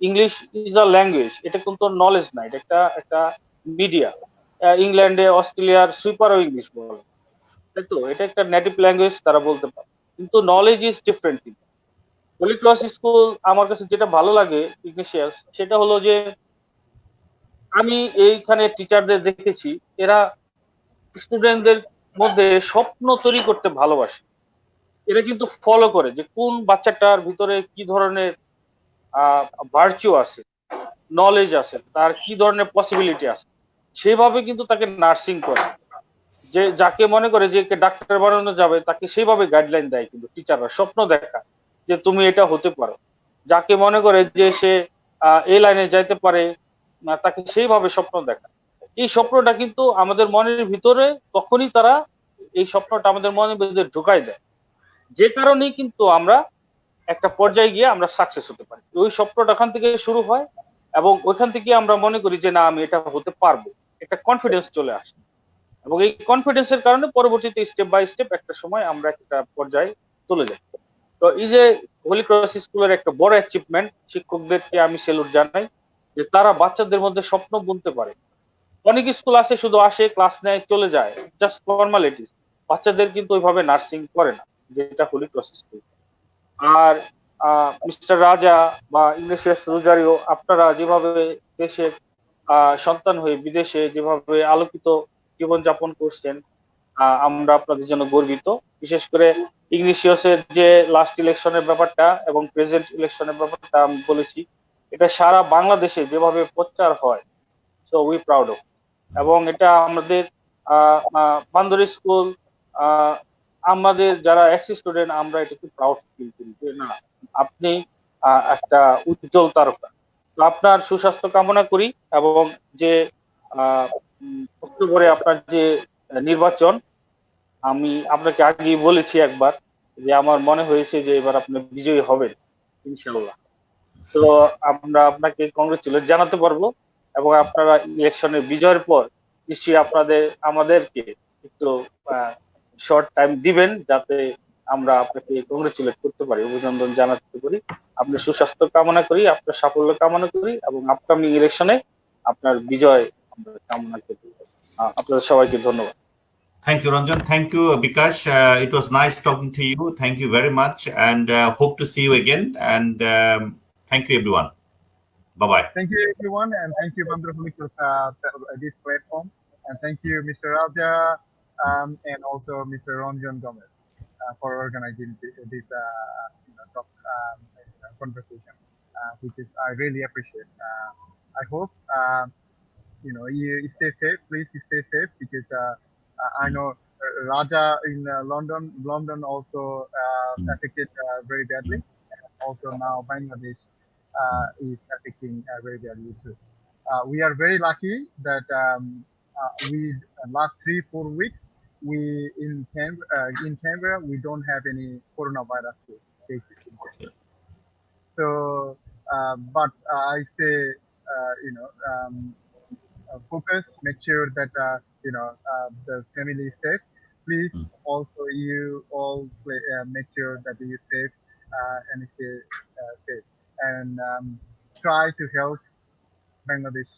ইংলিশ ইজ আ ল্যাঙ্গুয়েজ, এটা কিন্তু নলেজ না, এটা একটা একটা মিডিয়া। ইংল্যান্ডে, অস্ট্রেলিয়ার সুইপারও ইংলিশ বলে, তাই তো? এটা একটা নেটিভ ল্যাঙ্গুয়েজ, তারা বলতে পারে, কিন্তু knowledge is different. Holy Cross school আমার কাছে যেটা ভালো লাগে ইগনিশিয়াস, সেটা হলো যে আমি এইখানে টিচারদের দেখেছি, এরা স্টুডেন্টদের মধ্যে স্বপ্ন তৈরি করতে ভালোবাসে। এরা কিন্তু ফলো করে যে কোন বাচ্চাটার ভিতরে কি ধরনের ভার্চু আছে, নলেজ আছে, তার কি ধরনের পসিবিলিটি আছে, সেভাবে কিন্তু তাকে নার্সিং করে। যে যাকে মনে করে যে ডাক্তার বানানো যাবে, তাকে সেইভাবে গাইডলাইন দেয় কিন্তু টিচাররা, স্বপ্ন দেখা যে তুমি এটা হতে পারো। যাকে মনে করে যে সে এই লাইনে যাইতে পারে, তাকে সেইভাবে স্বপ্ন দেখা। এই স্বপ্নটা কিন্তু আমাদের মনের ভিতরে, তখনই তারা এই স্বপ্নটা আমাদের মনের ভিতরে ঢুকাই দেয়, যে কারণেই কিন্তু আমরা একটা পর্যায়ে গিয়ে আমরা সাকসেস হতে পারি। ওই স্বপ্নটা ওখান থেকে শুরু হয়, এবং ওইখান থেকে আমরা মনে করি যে না, আমি এটা হতে পারবো, একটা কনফিডেন্স চলে আসে। এবং এই কনফিডেন্সের কারণে পরবর্তীতে স্টেপ বাই স্টেপ একটা সময় আমরা একটা পর্যায়ে চলে যাই। তো এই যে হোলি ক্রস স্কুলের একটা বড় অ্যাচিভমেন্ট, শিক্ষকদেরকে আমি সেলুট জানাই যে তারা বাচ্চাদের মধ্যে স্বপ্ন বুনতে পারে। অনেক স্কুল আছে শুধু আসে, ক্লাস নেয়, চলে যায়, জাস্ট ফর্মালিটিস। বাচ্চাদের কিন্তু ওইভাবে নার্সিং করে না, যেটা হোলি ক্রস স্কুল। আর মিস্টার রাজা বা ইগনেসিয়াস রোজারিও, আপনারা যেভাবে দেশের সন্তান হয়ে বিদেশে যেভাবে আলোকিত জীবনযাপন করছেন, আমরা আপনাদের জন্য গর্বিত। বিশেষ করে ইগনিশিয়াসের যে লাস্ট ইলেকশনের ব্যাপারটা এবং প্রেজেন্ট ইলেকশনের ব্যাপারটা আমি বলেছি, এটা সারা বাংলাদেশে যেভাবে প্রচার হয়, সো উই প্রাউড অফ। এবং এটা আমাদের বান্দর স্কুল, আমাদের যারা এক্স স্টুডেন্ট, আমরা এটা খুব প্রাউড ফিল করি যে না, আপনি একটা উজ্জ্বল তারকা। তো আপনার সুস্বাস্থ্য কামনা করি, এবং যে অক্টোবরে আপনার যে নির্বাচন, আমি আপনাকে আগেই বলেছি একবার যে আমার মনে হয়েছে যে এবার আপনি বিজয়ী হবেন ইনশাল্লাহ। তো আমরা আপনাকে কংগ্রেচুলেট জানাতে পারবো, এবং আপনারা ইলেকশনে বিজয়ের পর নিশ্চয়ই আমাদেরকে একটু শর্ট টাইম দিবেন, যাতে আমরা আপনাকে কংগ্রেচুলেট করতে পারি, অভিনন্দন জানাতে পারি। আপনার সুস্বাস্থ্য কামনা করি, আপনার সাফল্য কামনা করি, এবং আপকামিং ইলেকশনে আপনার বিজয় আমরা কামনা করি। আপনাদের সবাইকে ধন্যবাদ। Thank you, Ranjan. Thank you, Bikash. It was nice talking to you. Thank you very much, and hope to see you again. And thank you, everyone. Bye-bye. Thank you, everyone, and thank you, Bandra, this platform. And thank you, Mr. Raja, and also Mr. Ranjan Gomez for organizing this talk, conversation, which is I really appreciate. I hope you stay safe. Please stay safe, because I know Raja in London also affected very badly. Also now Bangladesh is affecting very badly too. We are very lucky that we last 3-4 weeks in Canberra we don't have any coronavirus cases. So, but I say focus, make sure that the family is safe. Please also you all make sure that you safe and stay safe, and try to help Bangladesh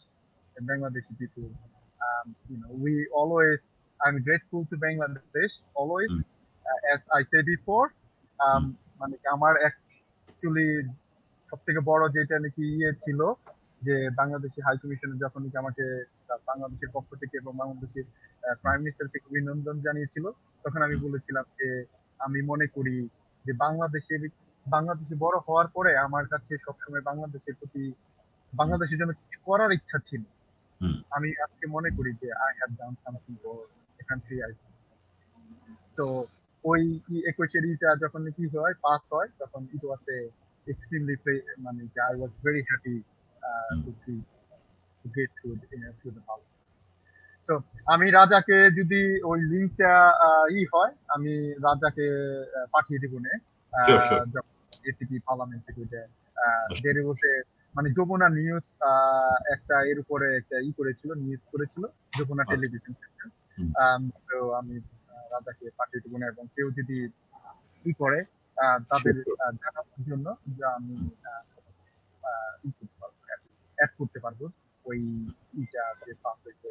and Bangladeshi people. We always, I'm grateful to Bangladesh always. As I said before, মানে আমার actually সব থেকে বড় যেটা নাকি ছিল, যে Bangladeshi high commission যখন নাকি আমাকে বাংলাদেশের পক্ষ থেকে এবং বাংলাদেশের প্রাইম মিনিস্টার থেকে অভিনন্দন জানিয়েছিল, তখন আমি বলেছিলাম যে আমি মনে করি যে বাংলাদেশে বড় হওয়ার পরে আমার কাছে সবসময় বাংলাদেশের জন্য কিছু করার ইচ্ছা ছিল। আমি আজকে মনে করি যে I have done something for the country. তো ওই 21 যখন কি হয়, পাস হয়, তখন ইট ওয়াজ extremely মানে I was very happy to get to the house. তো আমি রাজাকে যদি ওই লিঙ্কটা হয় আমি রাজাকে পাঠিয়ে দেবো নে Sure, sure. যখন এসিপি পার্লামেন্ট থেকে দেরে বসে মানে যমুনা নিউজ একটা এর উপরে একটা করেছিল নিউজ করেছিল যমুনা আচ্ছা। টেলিভিশন। তো আমি রাজাকে পাঠিয়ে দেবো না এবং কেউ যদি করে তাদের জানানোর জন্য যে আমি অ্যাড করতে পারবো ওই ইটা যে পাস হয়েছে।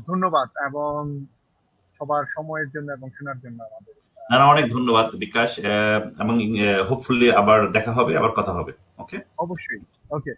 ধন্যবাদ এবং সবার সময়ের জন্য এবং শোনার জন্য আমাদের না, অনেক ধন্যবাদ বিকাশ, এবং হোপফুলি আবার দেখা হবে, আবার কথা হবে। ওকে, অবশ্যই। ওকে।